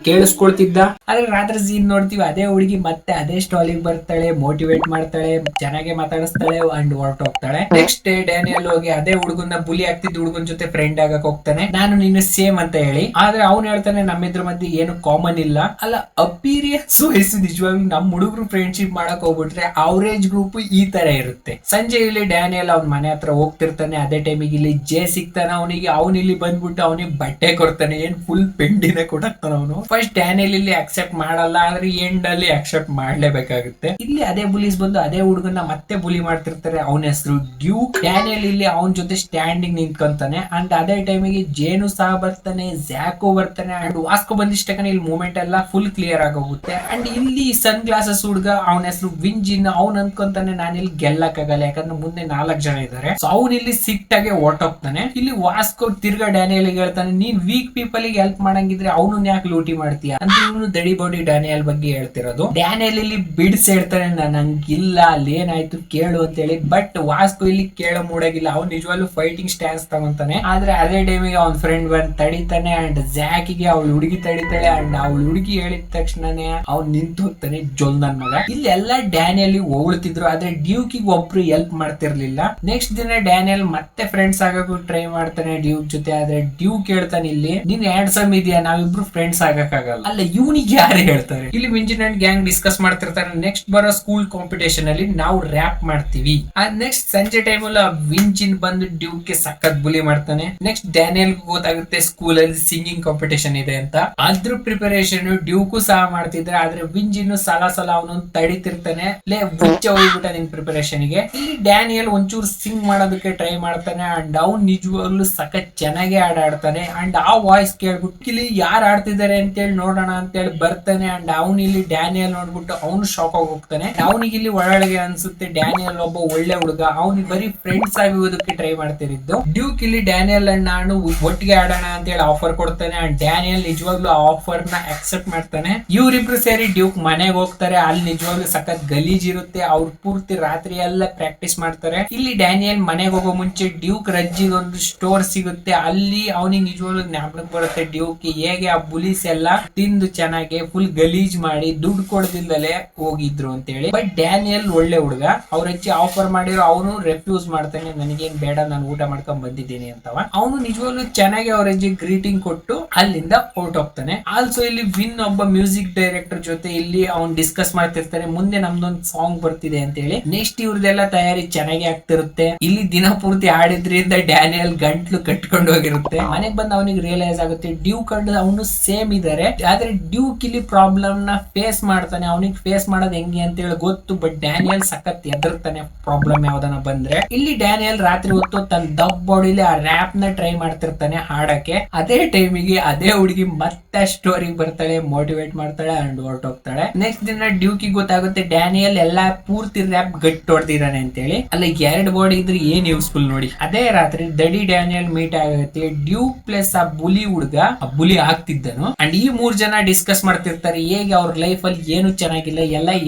ಕೇಳಿಸ್ಕೊಳ್ತಿದ್ದ. ಆದ್ರೆ ರಾತ್ರಿ ಸೀನ್ ನೋಡ್ತೀವಿ, ಅದೇ ಹುಡುಗಿ ಮತ್ತೆ ಅದೇ ಸ್ಟಾಲಿಗೆ ಬರ್ತಾಳೆ, ಮೋಟಿವೇಟ್ ಮಾಡ್ತಾಳೆ, ಚೆನ್ನಾಗೆ ಮಾತಾಡಿಸ್ತಾಳೆ ಅಂಡ್ ಹೊರಟೋಗ್ತಾಳೆ. ನೆಕ್ಸ್ಟ್ ಡೇ ಡ್ಯಾನಿಯಲ್ ಹೋಗಿ ಅದೇ ಹುಡುಗನ್ನ ಬುಲಿ ಆಗ್ತಿದ್ದ ಹುಡುಗನ ಜೊತೆ ಫ್ರೆಂಡ್ ಆಗಕ್ ಹೋಗ್ತಾನೆ, ನಾನು ನೀನು ಸೇಮ್ ಅಂತ ಹೇಳಿ. ಆದ್ರೆ ಅವ್ನು ಹೇಳ್ತಾನೆ, ನಮ್ಮಿದ್ರ ಮಧ್ಯೆ ಏನು ಕಾಮನ್ ಇಲ್ಲ. ಅಲ್ಲ, ಅಪೀರಿಯನ್ಸ್ ವಯಸ್ಸು ನಿಜವಾಗ್ಲೂ ನಮ್ ಹುಡುಗರು ಫ್ರೆಂಡ್ಶಿಪ್ ಮಾಡಕ್ ಹೋಗ್ಬಿಟ್ರೆ ಅವರೇಜ್ ಗ್ರೂಪ್ ಈ ತರ ಇರುತ್ತೆ. ಸಂಜೆ ಇಲ್ಲಿ ಡ್ಯಾನಿಯಲ್ ಅವ್ನ ಮನೆ ಹತ್ರ ಹೋಗ್ತಿರ್ತಾನೆ. ಅದೇ ಟೈಮಿಗೆ ಇಲ್ಲಿ ಜೇ ಸಿಗ್ತಾನೆ ಅವನಿಗೆ. ಅವ್ನು ಇಲ್ಲಿ ಬಂದ್ಬಿಟ್ಟು ಅವನಿಗೆ ಬಟ್ಟೆ ಕೊಡ್ತಾನೆ, ಏನ್ ಫುಲ್ ಪೆಂಡಿನ ಕೊಡಕ್ತಾನ ಅವನು. ಫಸ್ಟ್ ಡ್ಯಾನಿಯಲ್ ಇಲ್ಲಿ ಅಕ್ಸೆಪ್ಟ್ ಮಾಡಲ್ಲ, ಆದ್ರೆ ಎಂಡ್ ಅಲ್ಲಿ ಅಕ್ಸೆಪ್ಟ್ ಮಾಡ್ಲೇಬೇಕಾಗುತ್ತೆ. ಇಲ್ಲಿ ಅದೇ ಬುಲೀಸ್ ಬಂದು ಅದೇ ಹುಡುಗನ್ನ ಮತ್ತೆ ಬುಲಿ ಮಾಡ್ತಿರ್ತಾರೆ. ಅವನ ಹೆಸರು ಡ್ಯೂಕ್. ಡ್ಯಾನಿಯಲ್ ಇಲ್ಲಿ ಅವನ ಜೊತೆ ಸ್ಟ್ಯಾಂಡಿಂಗ್ ನಿಂತ್ಕೊಂತಾನೆ. ಅಂಡ್ ಅದೇ ಟೈಮಿಗೆ ಜೇನು ಸಹ ಬರ್ತಾನೆ, ಜ್ಯಾಕೋ ಬರ್ತಾನೆ ಅಂಡ್ ವಾಸ್ಕೋ ಬಂದಿಷ್ಟಕ್ಕನೆ ಇಲ್ಲಿ ಮೂಮೆಂಟ್ ಎಲ್ಲ ಫುಲ್ ಕ್ಲಿಯರ್ ಆಗೋಗುತ್ತೆ. ಅಂಡ್ ಇಲ್ಲಿ ಸನ್ ಗ್ಲಾಸಸ್ ಹುಡುಗ, ಅವನ ಹೆಸರು ವಿಂಜಿನ್. ಅವ್ನ್ ಅನ್ಕೊಂತಾನೆ, ನಾನು ಇಲ್ಲಿ ಗೆಲ್ಲಕ್ಕಾಗಲ್ಲ, ಯಾಕಂದ್ರೆ ಮುಂದೆ 4 ಜನ ಇದ್ದಾರೆ. ಸೊ ಅವ್ನ್ ಇಲ್ಲಿ ಸಿಟ್ಟಾಗೆ ಹೊರಟೋಗ್ತಾನೆ. ಇಲ್ಲಿ ವಾಸ್ಕೋ ತಿರ್ಗಾ ಡ್ಯಾನಿಯಲ್ ಹೇಳ್ತಾನೆ, ನೀನ್ ವೀಕ್ ಪೀಪಲ್ ಗೆ ಹೆಲ್ಪ್ ಮಾಡಂಗಿದ್ರೆ ಅವನು ಯಾಕೆ ಲೂಟಿ ಮಾಡ್ತೀಯ ಅಂತ ಇವನು ದಡಿ ಬಾಡಿ ಡ್ಯಾನಿಯಲ್ ಬಗ್ಗೆ ಹೇಳ್ತಿರೋದು. ಡ್ಯಾನಿಯಲ್ ಇಲ್ಲಿ ಬಿಡ್ಸ್ ಹೇಳ್ತಾನೆ, ನಂಗಿಲ್ಲ, ಅಲ್ಲಿ ಏನಾಯ್ತು ಕೇಳು ಅಂತ ಹೇಳಿ. ಬಟ್ ವಾಸ್ಕೋ ಇಲ್ಲಿ ಕೇಳೋ ಮೂಡಾಗಿಲ್ಲ, ಅವ್ನು ನಿಜವಾಗ್ಲೂ ಫೈಟಿಂಗ್ ಸ್ಟ್ಯಾನ್ಸ್ ತಗೊಂತಾನೆ. ಆದ್ರೆ ಅದೇ ಟೈಮಿಗೆ ಅವ್ನ ಫ್ರೆಂಡ್ ಬಂದ್ ತಡಿತಾನೆ ಅಂಡ್ ಜ್ಯಾಕಿಗೆ ಅವಳು ಹುಡುಗಿ ತಡಿತಾಳೆ. ಅಂಡ್ ಅವಳು ಹುಡುಗಿ ಹೇಳಿದ ತಕ್ಷಣನೇ ಅವ್ನು ನಿಂತು ಹೋಗ್ತಾನೆ, ಜೊಲ್ ನನ್ ಮಗ. ಇಲ್ಲಿ ಎಲ್ಲ ಡ್ಯಾನಿಯಲ್ ಹೋಗ್ತಿದ್ರು, ಆದ್ರೆ ಡ್ಯೂಕಿಗೆ ಒಬ್ರು ಹೆಲ್ಪ್ ಮಾಡ್ತಿರ್ಲಿಲ್ಲ. ನೆಕ್ಸ್ಟ್ ದಿನ ಡ್ಯಾನಿಯಲ್ ಮತ್ತೆ ಫ್ರೆಂಡ್ಸ್ ಆಗಕ್ಕೂ ಟ್ರೈ ಮಾಡ್ತಾನೆ ಡ್ಯೂಕ್ ಜೊತೆ. ಆದ್ರೆ ಡ್ಯೂಕ್ ಹೇಳ್ತಾನೆ, ಇಲ್ಲಿ ನೀನ್ ಹ್ಯಾಂಡ್ಸಮ್ ಇದೆಯಾ, ನಾವಿಬ್ರು ಫ್ರೆಂಡ್ಸ್ ಆಗಕ್ಕಾಗಲ್ಲ. ಅಲ್ಲ, ಇವನಿಗೆ ಯಾರು ಹೇಳ್ತಾರೆ? ಇಲ್ಲಿ ವಿಂಜಿನ್ ಅಂಡ್ ಗ್ಯಾಂಗ್ ಡಿಸ್ಕಸ್ ಮಾಡ್ತಿರ್ತಾರೆ. ನೆಕ್ಸ್ಟ್ ಬರೋ ಸ್ಕೂಲ್ ಕಾಂಪಿಟೇಷನ್ ಅಲ್ಲಿ ನಾವು ರ್ಯಾಪ್ ಮಾಡ್ತೀವಿ. ನೆಕ್ಸ್ಟ್ ಸಂಜೆ ಟೈಮ್ ಅಲ್ಲಿ ವಿಂಜಿನ್ ಬಂದು ಡ್ಯೂಕ್ ಗೆ ಸಖತ್ ಬುಲಿ ಮಾಡ್ತಾನೆ. ನೆಕ್ಸ್ಟ್ ಡ್ಯಾನಿಯಲ್ ಗೊತ್ತಾಗುತ್ತೆ ಸ್ಕೂಲ್ ಅಲ್ಲಿ ಸಿಂಗಿಂಗ್ ಕಾಂಪಿಟೇಷನ್ ಇದೆ ಅಂತ. ಅದ್ರ ಪ್ರಿಪರೇಷನ್ ಡ್ಯೂಕು ಸಹ ಮಾಡ್ತಿದ್ರೆ. ಆದ್ರೆ ವಿಂಜಿನ್ ಸಲ ಅವನು ತಡಿತಿರ್ತಾನೆ, ಲೇ ಹುಚ್ಚ ಹೋಗ್ಬಿಟ್ಟ ನಿನ್ ಪ್ರಿಪರೇಷನ್ ಗೆ. ಇಲ್ಲಿ ಡ್ಯಾನಿಯಲ್ ಒಂಚೂರು ಸಿಂಗ್ ಮಾಡೋದಕ್ಕೆ ಟ್ರೈ ಮಾಡ್ತಾನೆ. ಅಂಡ್ ಅವ್ನು ನಿಜವಾಗ್ಲೂ ಸಖತ್ ಚೆನ್ನಾಗಿ ಆಡ್ತಾನೆ. ಅಂಡ್ ಆ ವಾಯ್ಸ್ ಕೇಳ್ಬಿಟ್ಟು ಇಲ್ಲಿ ಯಾರು ಆಡ್ತಿದ್ದಾರೆ ಅಂತೇಳಿ ನೋಡೋಣ ಅಂತೇಳಿ ಬರ್ತಾನೆ. ಅಂಡ್ ಅವ್ನು ಇಲ್ಲಿ ಡ್ಯಾನಿಯಲ್ ನೋಡ್ಬಿಟ್ಟು ಅವ್ನು ಶಾಕ್ ಆಗಿ ಹೋಗ್ತಾನೆ. ಅವನಿಗೆ ಇಲ್ಲಿ ಒಳಗೆ ಅನ್ಸುತ್ತೆ ಡ್ಯಾನಿಯಲ್ ಒಬ್ಬ ಒಳ್ಳೆ ಹುಡುಗ, ಅವ್ನಿಗೆ ಬರೀ ಫ್ರೆಂಡ್ಸ್ ಆಗುವುದಕ್ಕೆ ಟ್ರೈ ಮಾಡ್ತಿರಿದ್ದು. ಡ್ಯೂಕ್ ಇಲ್ಲಿ ಡ್ಯಾನಿಯಲ್ ಅಂಡ್ ನಾನು ಒಟ್ಟಿಗೆ ಆಡೋಣ ಅಂತ ಹೇಳಿ ಆಫರ್ ಕೊಡ್ತಾನೆ. ಅಂಡ್ ಡ್ಯಾನಿಯಲ್ ನಿಜವಾಗ್ಲೂ ಆ ಆಫರ್ ನ ಅಕ್ಸೆಪ್ಟ್ ಮಾಡ್ತಾನೆ. ಇವರಿಬ್ರು ಸೇರಿ ಡ್ಯೂಕ್ ಮನೆಗೆ ಹೋಗ್ತಾರೆ. ಅಲ್ಲಿ ನಿಜವಾಗ್ಲೂ ಸಖತ್ ಗಲೀಜ್ ಇರುತ್ತೆ. ಅವ್ರು ಪೂರ್ತಿ ರಾತ್ರಿ ಎಲ್ಲ ಪ್ರಾಕ್ಟೀಸ್ ಮಾಡ್ತಾರೆ. ಇಲ್ಲಿ ಡ್ಯಾನಿಯಲ್ ಮನೆಗೆ ಹೋಗೋ ಮುಂಚೆ ಡ್ಯೂಕ್ ರಜ್ಜಿಗೆ ಒಂದು ಸ್ಟೋರ್ ಸಿಗುತ್ತೆ. ಅಲ್ಲಿ ಅವನಿಗೆ ನಿಜವಾಗ್ಲೂ ಜ್ಞಾಪಕ ಬರುತ್ತೆ ಡ್ಯೂಕ್ ಹೇಗೆ ಆ ಬುಲೀಸ್ ಎಲ್ಲ ತಿಂದು ಚೆನ್ನಾಗಿ ಫುಲ್ ಗಲೀಜ್ ಮಾಡಿ ದುಡ್ಡು ಕೊಡದಿಲ್ಲದೆ ಹೋಗಿದ್ರು ಅಂತ ಹೇಳಿ. ಬಟ್ ಡ್ಯಾನಿಯಲ್ ಒಳ್ಳೆ ಹುಡುಗ, ಅವ್ರ ಹೆಚ್ಚಿ ಆಫರ್ ಮಾಡಿರೋ ಅವನು ರೆಫ್ಯೂಸ್ ಮಾಡ್ತಾನೆ, ನನಗೇನ್ ಬೇಡ, ನಾನು ಊಟ ಮಾಡ್ಕೊಂಡ್ ಬಂದಿದ್ದೀನಿ ಅಂತವ. ಅವನು ನಿಜವಾಗ್ಲೂ ಚೆನ್ನಾಗಿ ಅವ್ರ ಹೆಜ್ಜೆ ಗ್ರೀಟಿಂಗ್ ಕೊಟ್ಟು ಅಲ್ಲಿಂದ ಹೊರಟೋಗ್ತಾನೆ. ಆಲ್ಸೋ ಇಲ್ಲಿ ವಿನ್ ಒಬ್ಬ ಮ್ಯೂಸಿಕ್ ಡೈರೆಕ್ಟರ್ ಜೊತೆ ಇಲ್ಲಿ ಅವ್ನು ಡಿಸ್ಕಸ್ ಮಾಡ್ತಿರ್ತಾರೆ, ಮುಂದೆ ನಮ್ದೊಂದು ಸಾಂಗ್ ಬರ್ತಿದೆ ಅಂತ ಹೇಳಿ. ನೆಕ್ಸ್ಟ್ ಇವ್ರದೆಲ್ಲ ತಯಾರಿ ಚೆನ್ನಾಗಿ ಆಗ್ತಿರುತ್ತೆ. ಇಲ್ಲಿ ದಿನ ಪೂರ್ತಿ ಆಡಿದ್ರಿಂದ ಡ್ಯಾನಿಯಲ್ ಗಂಟ್ಲು ಕಟ್ಕೊಂಡು ಹೋಗಿರುತ್ತೆ. ಮನೆಗೆ ಬಂದು ಅವನಿಗೆ ರಿಯಲೈಸ್ ಆಗುತ್ತೆ ಡ್ಯೂಕ್ ಅಂಡ್ ಅವನು ಸೇಮ್ ಇದಾರೆ. ಆದ್ರೆ ಡ್ಯೂಕ್ ಇಲ್ಲಿ ಪ್ರಾಬ್ಲಮ್ ನ ಫೇಸ್ ಮಾಡ್ತಾನೆ. ಅವನಿಗೆ ಫೇಸ್ ಮಾಡೋದು ಹೆಂಗೆ ಅಂತ ಹೇಳಿ ಗೊತ್ತು. ಬಟ್ ಡ್ಯಾನಿಯಲ್ ಸಖತ್ ಎದುರ್ತಾನೆ ಪ್ರಾಬ್ಲಮ್ ಯಾವ್ದನ ಬಂದ್ರೆ. ಇಲ್ಲಿ ಡ್ಯಾನಿಯಲ್ ರಾತ್ರಿ ಹೊತ್ತು ತನ್ನ ದಬ್ ಬಾಡಿಲಿ ಆ ರ್ಯಾಪ್ ನ ಟ್ರೈ ಮಾಡ್ತಿರ್ತಾನೆ ಹಾಡಕ್ಕೆ. ಅದೇ ಟೈಮಿಗೆ ಅದೇ ಹುಡುಗಿ ಮತ್ತೆ ಸ್ಟೋರಿಗೆ ಬರ್ತಾಳೆ, ಮೋಟಿವೇಟ್ ಮಾಡ್ತಾಳೆ ಅಂಡ್ ಹೊರಟೋಗ್ತಾಳೆ. ನೆಕ್ಸ್ಟ್ ದಿನ ಡ್ಯೂಕಿಗೆ ಗೊತ್ತಾಗುತ್ತೆ ಡ್ಯಾನಿಯಲ್ ಎಲ್ಲಾ ಪೂರ್ತಿ ರ್ಯಾಪ್ ಗಟ್ಟಿ ಹೊಡೆದಿದ್ದಾನೆ ಅಂತ ಹೇಳಿ. ಅಲ್ಲ, 2 ಬಾಡಿ ಇದ್ರೆ ಏನ್ ಯೂಸ್ಫುಲ್ ನೋಡಿ. ಅದೇ ರಾತ್ರಿ ದಡಿ ಡ್ಯಾನಿಯಲ್ ಮೀಟ್ ಆಗುತ್ತೆ. ಡ್ಯೂಕ್ ಪ್ಲಸ್ ಆ ಬುಲಿ ಹುಡುಗ ಆ ಬುಲಿ ಆಗ್ತಿದ್ದನು. ಅಂಡ್ ಈ 3 ಜನ ಡಿಸ್ಕಸ್ ಮಾಡ್ತಿರ್ತಾರೆ ಹೇಗೆ ಅವ್ರ ಲೈಫ್ ಅಲ್ಲಿ ಏನು ಚೆನ್ನಾಗಿಲ್ಲ,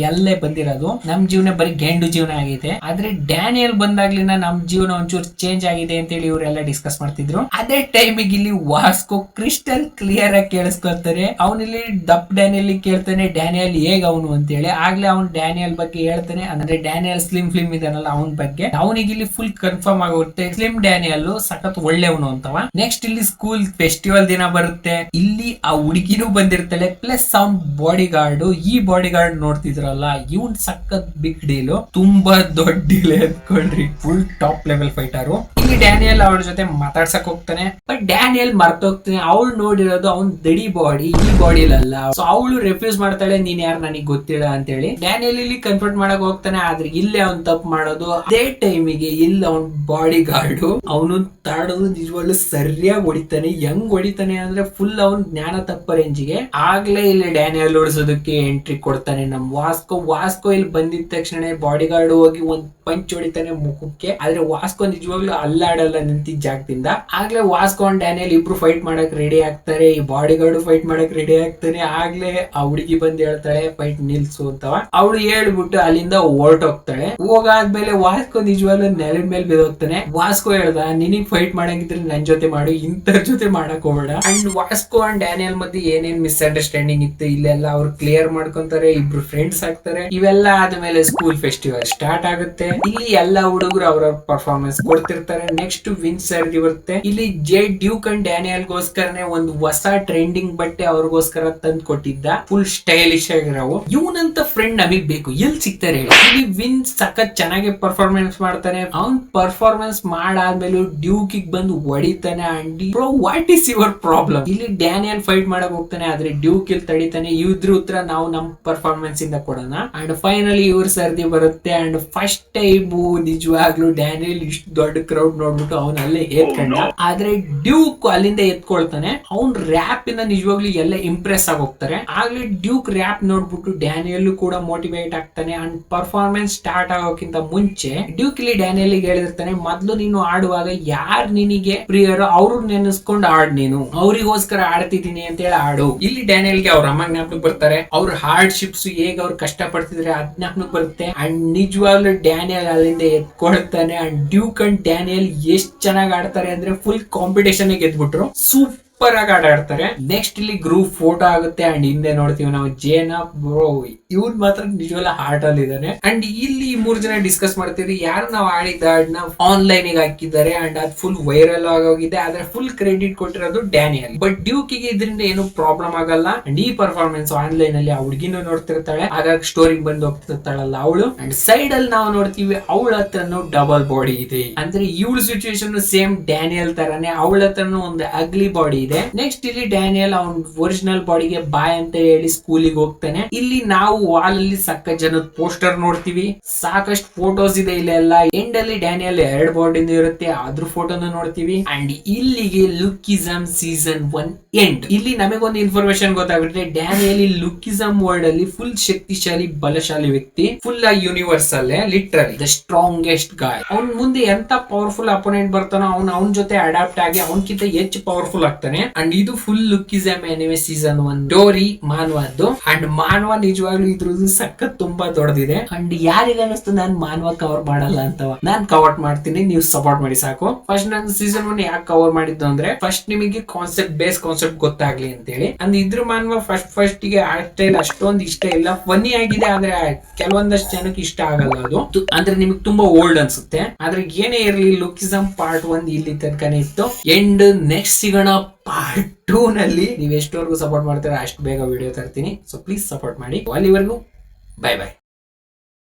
ಎಲ್ಲೇ ಬಂದಿರೋದು, ನಮ್ ಜೀವನ ಬರೀ ಗಂಡು ಜೀವನ ಆಗಿದೆ. ಆದ್ರೆ ಡ್ಯಾನಿಯಲ್ ಬಂದಾಗ್ಲಿನ ನಮ್ ಜೀವನ ಒಂಚೂರು ಚೇಂಜ್ ಆಗಿದೆ ಅಂತ ಹೇಳಿ ಇವರೆಲ್ಲ ಡಿಸ್ಕಸ್ ಮಾಡ್ತಿದ್ರು. ಅದೇ ಟೈಮಿಗೆ ಇಲ್ಲಿ ವಾಸ್ಕೋ ಕ್ರಿಸ್ಟಲ್ ಕ್ಲಿಯರ್ ಆಗಿ ಕೇಳಿಸ್ಕೊಳ್ತಾರೆ. ಅವನಿಲ್ಲಿ ದಪ್ ಡ್ಯಾನಿಯಲ್ ಕೇಳ್ತಾನೆ ಡ್ಯಾನಿಯಲ್ ಹೇಗ್ ಅವನು ಅಂತ ಹೇಳಿ. ಆಗ್ಲೇ ಅವ್ನು ಡ್ಯಾನಿಯಲ್ ಬಗ್ಗೆ ಹೇಳ್ತಾನೆ, ಅಂದ್ರೆ ಡ್ಯಾನಿಯಲ್ ಸ್ಲಿಮ್ ಫಿಲ್ಮ್ ಇದಾನಲ್ಲ ಅವನ ಬಗ್ಗೆ. ಅವನಿಗೆ ಇಲ್ಲಿ ಫುಲ್ ಕನ್ಫರ್ಮ್ ಆಗುತ್ತೆ ಸ್ಲಿಮ್ ಡ್ಯಾನಿಯಲ್ ಸಖತ್ ಒಳ್ಳೆಯವನು ಅಂತವ. ನೆಕ್ಸ್ಟ್ ಇಲ್ಲಿ ಸ್ಕೂಲ್ ಫೆಸ್ಟಿವಲ್ ದಿನ ಬರುತ್ತೆ. ಇಲ್ಲಿ ಆ ಹುಡುಗಿನೂ ಬಂದಿರ್ತಾಳೆ ಪ್ಲಸ್ ಅವ್ನ್ ಬಾಡಿ ಗಾರ್ಡ್. ಈ ಬಾಡಿ ಗಾರ್ಡ್ ನೋಡ್ತಿದ್ರಲ್ಲ, ಇವನ್ ಸಖತ್ ಬಿಗ್ ಡೀಲ್, ತುಂಬಾ ದೊಡ್ಡ ಡೀಲ್ ಎತ್ಕೊಳ್ರಿ, ಫುಲ್ ಟಾಪ್ ಲೆವೆಲ್ ಫೈಟರು. ಇಲ್ಲಿ ಡ್ಯಾನಿಯಲ್ ಅವಳ ಜೊತೆ ಮಾತಾಡ್ಸಕ್ ಹೋಗ್ತಾನೆ, ಬಟ್ ಡ್ಯಾನಿಯಲ್ ಮರ್ತೋಗ್ತಾನೆ. ಅವಳು ನೋಡಿರೋದು ಅವ್ನ್ ದಡಿ ಬಾಡಿ, ಈ ಬಾಡಿಲಲ್ಲ. ಸೊ ಅವಳು ರೆಫ್ಯೂಸ್ ಮಾಡ್ತಾಳೆ, ನೀನ್ ಯಾರು ನನಗೆ ಗೊತ್ತಿಲ್ಲ ಅಂತ ಹೇಳಿ. ಡ್ಯಾನಿಯಲ್ ಇಲ್ಲಿ ಕನ್ಫರ್ಟ್ ಮಾಡಕ್ ಹೋಗ್ತಾನೆ, ಆದ್ರೆ ಇಲ್ಲೇ ಅವ್ನ್ ತಪ್ಪು ಮಾಡೋದು. ಅದೇ ಟೈಮಿಗೆ ಇಲ್ಲ ಅವ್ನ್ ಬಾಡಿ ಗಾರ್ಡ್ ಅವನು ತಾಡೋದು ನಿಜವಾಗ್ಲು ಸರಿಯಾಗಿ ಹೊಡಿತಾನೆ. ಹೆಂಗ್ ಹೊಡಿತಾನೆ ಅಂದ್ರೆ ಫುಲ್ ಅವ್ನ್ ಜ್ಞಾನ ತಪ್ಪ ರೇಂಜಿಗೆ. ಆಗ್ಲೇ ಇಲ್ಲಿ ಡ್ಯಾನಿಯಲ್ ಓಡಿಸೋದಕ್ಕೆ ಎಂಟ್ರಿ ಕೊಡ್ತಾನೆ ನಮ್ ವಾಸ್ಕೋ ಇಲ್ಲಿ ಬಂದಿದ ತಕ್ಷಣ ಬಾಡಿ ಗಾರ್ಡ್ ಹೋಗಿ ಒಂದ್ ಪಂಚ್ ಹೊಡಿತಾನೆ ಮುಖಕ್ಕೆ. ಆದ್ರೆ ವಾಸ್ಕೋ ನಿಜವಾಗ್ಲೂ ಅಲ್ಲಾಡಲ್ಲ ನಿಂತಿದ್ದ ಜಾಗದಿಂದ. ಆಗ್ಲೇ ವಾಸ್ಕೋ ಅಂಡ್ ಡ್ಯಾನಿಯಲ್ ಇಬ್ರು ಫೈಟ್ ಮಾಡಕ್ ರೆಡಿ ಆಗ್ತಾರೆ. ಈ ಬಾಡಿ ಗಾರ್ಡ್ ಫೈಟ್ ಮಾಡಕ್ ರೆಡಿ ಆಗ್ತಾನೆ. ಆಗ್ಲೇ ಆ ಹುಡುಗಿ ಬಂದ್ ಹೇಳ್ತಾಳೆ ಫೈಟ್ ನಿಲ್ಸು ಅಂತವ. ಅವಳು ಹೇಳ್ಬಿಟ್ಟು ಅಲ್ಲಿಂದ ಹೊರಟೋಗ್ತಾಳೆ. ಹೋಗಾದ್ಮೇಲೆ ವಾಸ್ಕೋ ನಿಜವಾಗ್ಲೂ ನೆಲದ ಮೇಲೆ ಬಿದ್ದೋಗ್ತಾನೆ. ವಾಸ್ಕೋ ಹೇಳ್ದ, ನಿನಗ್ ಫೈಟ್ ಮಾಡಂಗಿದ್ರೆ ನನ್ ಜೊತೆ ಮಾಡು, ಇಂತರ ಜೊತೆ ಮಾಡಕ್ ಹೋಗ್ಬೇಡ. ಅಂಡ್ ವಾಸ್ಕೋ ಅಂಡ್ ಡ್ಯಾನಿಯಲ್ ಮಧ್ಯೆ ಏನೇನ್ ಮಿಸ್ಅಂಡರ್ಸ್ಟ್ಯಾಂಡಿಂಗ್ ಇತ್ತು ಇಲ್ಲೆಲ್ಲ ಅವ್ರು ಕ್ಲಿಯರ್ ಮಾಡ್ಕೊಂತಾರೆ. ಇಬ್ರು ಫ್ರೆಂಡ್ಸ್ ಆಗ್ತಾರೆ. ಇವೆಲ್ಲ ಆದ್ಮೇಲೆ ಸ್ಕೂಲ್ ಫೆಸ್ಟಿವಲ್ ಸ್ಟಾರ್ಟ್ ಆಗುತ್ತೆ. ಇಲ್ಲಿ ಎಲ್ಲಾ ಹುಡುಗರು ಅವ್ರವ್ರ ಪರ್ಫಾರ್ಮೆನ್ಸ್ ಕೊಡ್ತಿರ್ತಾರೆ. ನೆಕ್ಸ್ಟ್ ವಿನ್ ಸರ್ದಿ ಬರುತ್ತೆ. ಇಲ್ಲಿ ಜೆ ಡ್ಯೂಕ್ ಅಂಡ್ ಡ್ಯಾನಿಯಲ್ ಗೋಸ್ಕರನೇ ಒಂದು ಹೊಸ ಟ್ರೆಂಡಿಂಗ್ ಬಟ್ಟೆ ಅವ್ರಿಗೋಸ್ಕರ ತಂದು ಕೊಟ್ಟಿದ್ದ, ಫುಲ್ ಸ್ಟೈಲಿಶ್ ಆಗಿರೋವು. ಇವನಂತ ಫ್ರೆಂಡ್ ನಮಗ್ ಬೇಕು, ಎಲ್ಲಿ ಸಿಗ್ತಾರೆ ಹೇಳಿ. ಇಲ್ಲಿ ವಿನ್ ಸಖತ್ ಚೆನ್ನಾಗಿ ಪರ್ಫಾರ್ಮೆನ್ಸ್ ಮಾಡ್ತಾನೆ. ಅವ್ನ್ ಪರ್ಫಾರ್ಮೆನ್ಸ್ ಮಾಡಾದ್ಮೇಲೆ ಡ್ಯೂಕ್ ಬಂದು ಹೊಡಿತಾನೆ. And bro what is your problem? ಇಲ್ಲಿ ಡ್ಯಾನಿಯಲ್ ಫೈಟ್ ಮಾಡಕ್ ಹೋಗ್ತಾನೆ, ಆದ್ರೆ ಡ್ಯೂಕ್ ಇಲ್ಲಿ ತಡಿತಾನೆ. ಇದ್ರ ಉತ್ತರ ನಾವು ನಮ್ ಪರ್ಫಾರ್ಮೆನ್ಸ್ ಇಂದ ಕೊಡೋಣ. ಅಂಡ್ ಫೈನಲಿ ಇವ್ರ ಸರ್ದಿ ಬರುತ್ತೆ. ಅಂಡ್ ಫಸ್ಟ್ ಟೈಮ್ ನಿಜವಾಗ್ಲೂ ಡ್ಯಾನಿಯಲ್ ಇಷ್ಟು ದೊಡ್ಡ ಕ್ರೌಡ್ ನೋಡ್ಬಿಟ್ಟು ಅವ್ನ ಅಲ್ಲೇ ಎತ್ಕೊಂಡ. ಆದ್ರೆ ಡ್ಯೂಕ್ ಅಲ್ಲಿಂದ ಎತ್ಕೊಳ್ತಾನೆ. ಅವ್ನ್ ರ್ಯಾಪ್ ಇಂದ ನಿಜವಾಗ್ಲೂ ಎಲ್ಲ ಇಂಪ್ರೆಸ್ ಆಗಿ ಹೋಗ್ತಾರೆ. ಆಗ್ಲೇ ಡ್ಯೂಕ್ ರ್ಯಾಪ್ ನೋಡ್ಬಿಟ್ಟು ಡ್ಯಾನಿಯಲ್ ಕೂಡ ಮೋಟಿವೇಟ್ ಆಗ್ತಾನೆ. ಅಂಡ್ ಪರ್ಫಾರ್ಮೆನ್ಸ್ ಸ್ಟಾರ್ಟ್ ಆಗೋಕ್ಕಿಂತ ಮುಂಚೆ ಡ್ಯೂಕ್ ಇಲ್ಲಿ ಡ್ಯಾನಿಯಲ್ ಹೇಳಿರ್ತಾನೆ, ಮೊದ್ಲು ನೀನು ಆಡುವಾಗ ಯಾರು ನಿನಗೆ ಪ್ರಿಯರೋ ಅವ್ರು ನೆನೆಸ್ಕೊಂಡು ಆಡ್, ನೀನು ಅವ್ರಿಗೋಸ್ಕರ ಆಡ್ತಿದ್ದೀನಿ ಅಂತ ಹೇಳಿ ಆಡು. ಇಲ್ಲಿ ಡ್ಯಾನಿಯಲ್ಗೆ ಅವ್ರ ಅಮ್ಮ ಜ್ಞಾಪನಕ್ಕೆ ಬರ್ತಾರೆ. ಅವ್ರ ಹಾರ್ಡ್ಶಿಪ್ಸ್ ಹೇಗೆ ಅವ್ರು ಕಷ್ಟ ಪಡ್ತಿದ್ರೆ ಅದ್ ಜ್ಞಾಪನಕ್ಕೆ ಬರುತ್ತೆ. ಅಂಡ್ ನಿಜವಾಗ್ಲೂ ಡ್ಯಾನಿಯಲ್ ಅಲ್ಲಿಂದ ಎತ್ಕೊಳ್ತಾನೆ. ಅಂಡ್ ಡ್ಯೂಕ್ ಅಂಡ್ ಡ್ಯಾನಿಯಲ್ ಎಷ್ಟ್ ಚೆನ್ನಾಗಿ ಆಡ್ತಾರೆ ಅಂದ್ರೆ ಫುಲ್ ಕಾಂಪಿಟೇಷನ್ ಗೆದ್ಬಿಟ್ರು. ಸೂಪರ್ ಆಗಿ ಆಡ್ತಾರೆ. ನೆಕ್ಸ್ಟ್ ಇಲ್ಲಿ ಗ್ರೂಪ್ ಫೋಟೋ ಆಗುತ್ತೆ. ಅಂಡ್ ಹಿಂದೆ ನೋಡ್ತೀವಿ ನಾವು ಜೇನ. ಬ್ರೋ ಇವ್ನ್ ಮಾತ್ರ ನಿಜವಲ್ಲ ಹಾರ್ಟ್ ಅಲ್ಲಿ ಇದಾನೆ. ಅಂಡ್ ಇಲ್ಲಿ 3 ಜನ ಡಿಸ್ಕಸ್ ಮಾಡ್ತೀವಿ, ಯಾರು ನಾವು ಆಡಿದ ಹಾಡ್ನ ಆನ್ಲೈನ್ ಗೆ ಹಾಕಿದ್ದಾರೆ. ಅಂಡ್ ಅದ್ ಫುಲ್ ವೈರಲ್ ಆಗೋಗಿದೆ. ಆದ್ರೆ ಫುಲ್ ಕ್ರೆಡಿಟ್ ಕೊಟ್ಟಿರೋದು ಡ್ಯಾನಿಯಲ್. ಬಟ್ ಡ್ಯೂಕ್ ಗೆ ಇದರಿಂದ ಏನು ಪ್ರಾಬ್ಲಮ್ ಆಗಲ್ಲ. ಅಂಡ್ ಈ ಪರ್ಫಾರ್ಮೆನ್ಸ್ ಆನ್ಲೈನ್ ಅಲ್ಲಿ ಆ ಹುಡುಗಿನೂ ನೋಡ್ತಿರ್ತಾಳೆ. ಹಾಗಾಗಿ ಸ್ಟೋರಿ ಬಂದು ಹೋಗ್ತಿರ್ತಾಳಲ್ಲ ಅವಳು. ಅಂಡ್ ಸೈಡ್ ಅಲ್ಲಿ ನಾವು ನೋಡ್ತೀವಿ ಅವಳ ಹತ್ರನು ಡಬಲ್ ಬಾಡಿ ಇದೆ. ಅಂದ್ರೆ ಇವಳ ಸಿಚುವೇಶನ್ ಸೇಮ್ ಡ್ಯಾನಿಯಲ್ ತರಾನೇ. ಅವಳ ಹತ್ರನು ಒಂದು ಅಗ್ಲಿ ಬಾಡಿ ಇದೆ. ನೆಕ್ಸ್ಟ್ ಇಲ್ಲಿ ಡ್ಯಾನಿಯಲ್ ಅವ್ನ ಒರಿಜಿನಲ್ ಬಾಡಿಗೆ ಬಾಯ್ ಅಂತ ಹೇಳಿ ಸ್ಕೂಲಿಗೆ ಹೋಗ್ತಾನೆ. ಇಲ್ಲಿ ನಾವು ವಾಲ್ ಅಲ್ಲಿ ಸಕ್ಕ ಜನದ ಪೋಸ್ಟರ್ ನೋಡ್ತೀವಿ, ಸಾಕಷ್ಟು ಫೋಟೋಸ್ ಇದೆ ಇಲ್ಲೆಲ್ಲ. ಎಂಡ್ ಅಲ್ಲಿ ಡ್ಯಾನಿಯಲ್ 2 ಬಾಡಿ ಇರುತ್ತೆ, ಅದ್ರ ಫೋಟೋನ ನೋಡ್ತೀವಿ. ಅಂಡ್ ಇಲ್ಲಿಗೆ ಲುಕ್ಕಿಸಮ್ ಸೀಸನ್ 1 ಎಂಡ್. ಇಲ್ಲಿ ನಮಗೊಂದು ಇನ್ಫಾರ್ಮೇಶನ್ ಗೊತ್ತಾಗುತ್ತೆ, ಡ್ಯಾನಿಯಲ್ ಈ ಲುಕ್ಕಿಸಮ್ ವರ್ಲ್ಡ್ ಅಲ್ಲಿ ಫುಲ್ ಶಕ್ತಿಶಾಲಿ ಬಲಶಾಲಿ ವ್ಯಕ್ತಿ. ಫುಲ್ ಆ ಯೂನಿವರ್ಸ್ ಅಲ್ಲೇ ಲಿಟ್ರಲಿ ದ ಸ್ಟ್ರಾಂಗೆಸ್ಟ್ ಗಾಯ್. ಅವ್ನ್ ಮುಂದೆ ಎಂತ ಪವರ್ಫುಲ್ ಅಪೋನೆಂಟ್ ಬರ್ತಾನೋ ಅವನ್ ಜೊತೆ ಅಡಾಪ್ಟ್ ಆಗಿ ಅವನ್ಕಿಂತ ಹೆಚ್ಚು ಪವರ್ಫುಲ್ ಆಗ್ತಾನೆ. ಅಂಡ್ ಇದು full Lookism anime season 1 story ಮಾನವದ್ದು. ಅಂಡ್ ಮಾನವ ನಿಜವಾಗ್ಲೂ ಇದ್ರದ್ದು ಸಖತ್ ತುಂಬಾ ದೊಡ್ಡದಿದೆ. ಅಂಡ್ ಯಾರಿಗೆ ಅನಿಸ್ತು ನಾನ್ ಮಾನವ ಕವರ್ ಮಾಡಲ್ಲ ಅಂತವ, ನಾನ್ ಕವರ್ ಮಾಡ್ತೀನಿ, ನೀವು ಸಪೋರ್ಟ್ ಮಾಡಿ ಸಾಕು. ಫಸ್ಟ್ ನಾನು ಸೀಸನ್ 1 ಯಾಕೆ ಕವರ್ ಮಾಡಿದ್ದು ಅಂದ್ರೆ ಫಸ್ಟ್ ನಿಮಗೆ ಬೇಸ್ ಕಾನ್ಸೆಪ್ಟ್ ಗೊತ್ತಾಗ್ಲಿ ಅಂತ ಹೇಳಿ. ಅಂದ್ ಇದ್ರ ಮಾನವ ಫಸ್ಟ್ ಗೆ ಅಷ್ಟೊಂದು ಇಷ್ಟ ಇಲ್ಲ. ಫನ್ನಿ ಆಗಿದೆ, ಆದ್ರೆ ಕೆಲವೊಂದಷ್ಟು ಜನಕ್ಕೆ ಇಷ್ಟ ಆಗಲ್ಲ ಅದು. ಅಂದ್ರೆ ನಿಮಗೆ ತುಂಬಾ ಓಲ್ಡ್ ಅನ್ಸುತ್ತೆ. ಆದ್ರೆ ಏನೇ ಇರ್ಲಿ ಲುಕ್ಕಿಸಮ್ ಪಾರ್ಟ್ 1 ಇಲ್ಲಿ ತನಕನೇ ಇತ್ತು. ಎಂಡ್ ನೆಕ್ಸ್ಟ್ ಸಿಗೋಣ ಪಾರ್ಟ್ 2 ನಲ್ಲಿ. ನೀವು ಎಷ್ಟವರೆಗೂ ಸಪೋರ್ಟ್ ಮಾಡ್ತೀರಾ ಅಷ್ಟು ಬೇಗ ವಿಡಿಯೋ ತರ್ತೀನಿ. ಸೊ ಪ್ಲೀಸ್ ಸಪೋರ್ಟ್ ಮಾಡಿ. ಅಲ್ಲಿವರೆಗೂ ಬೈ ಬೈ.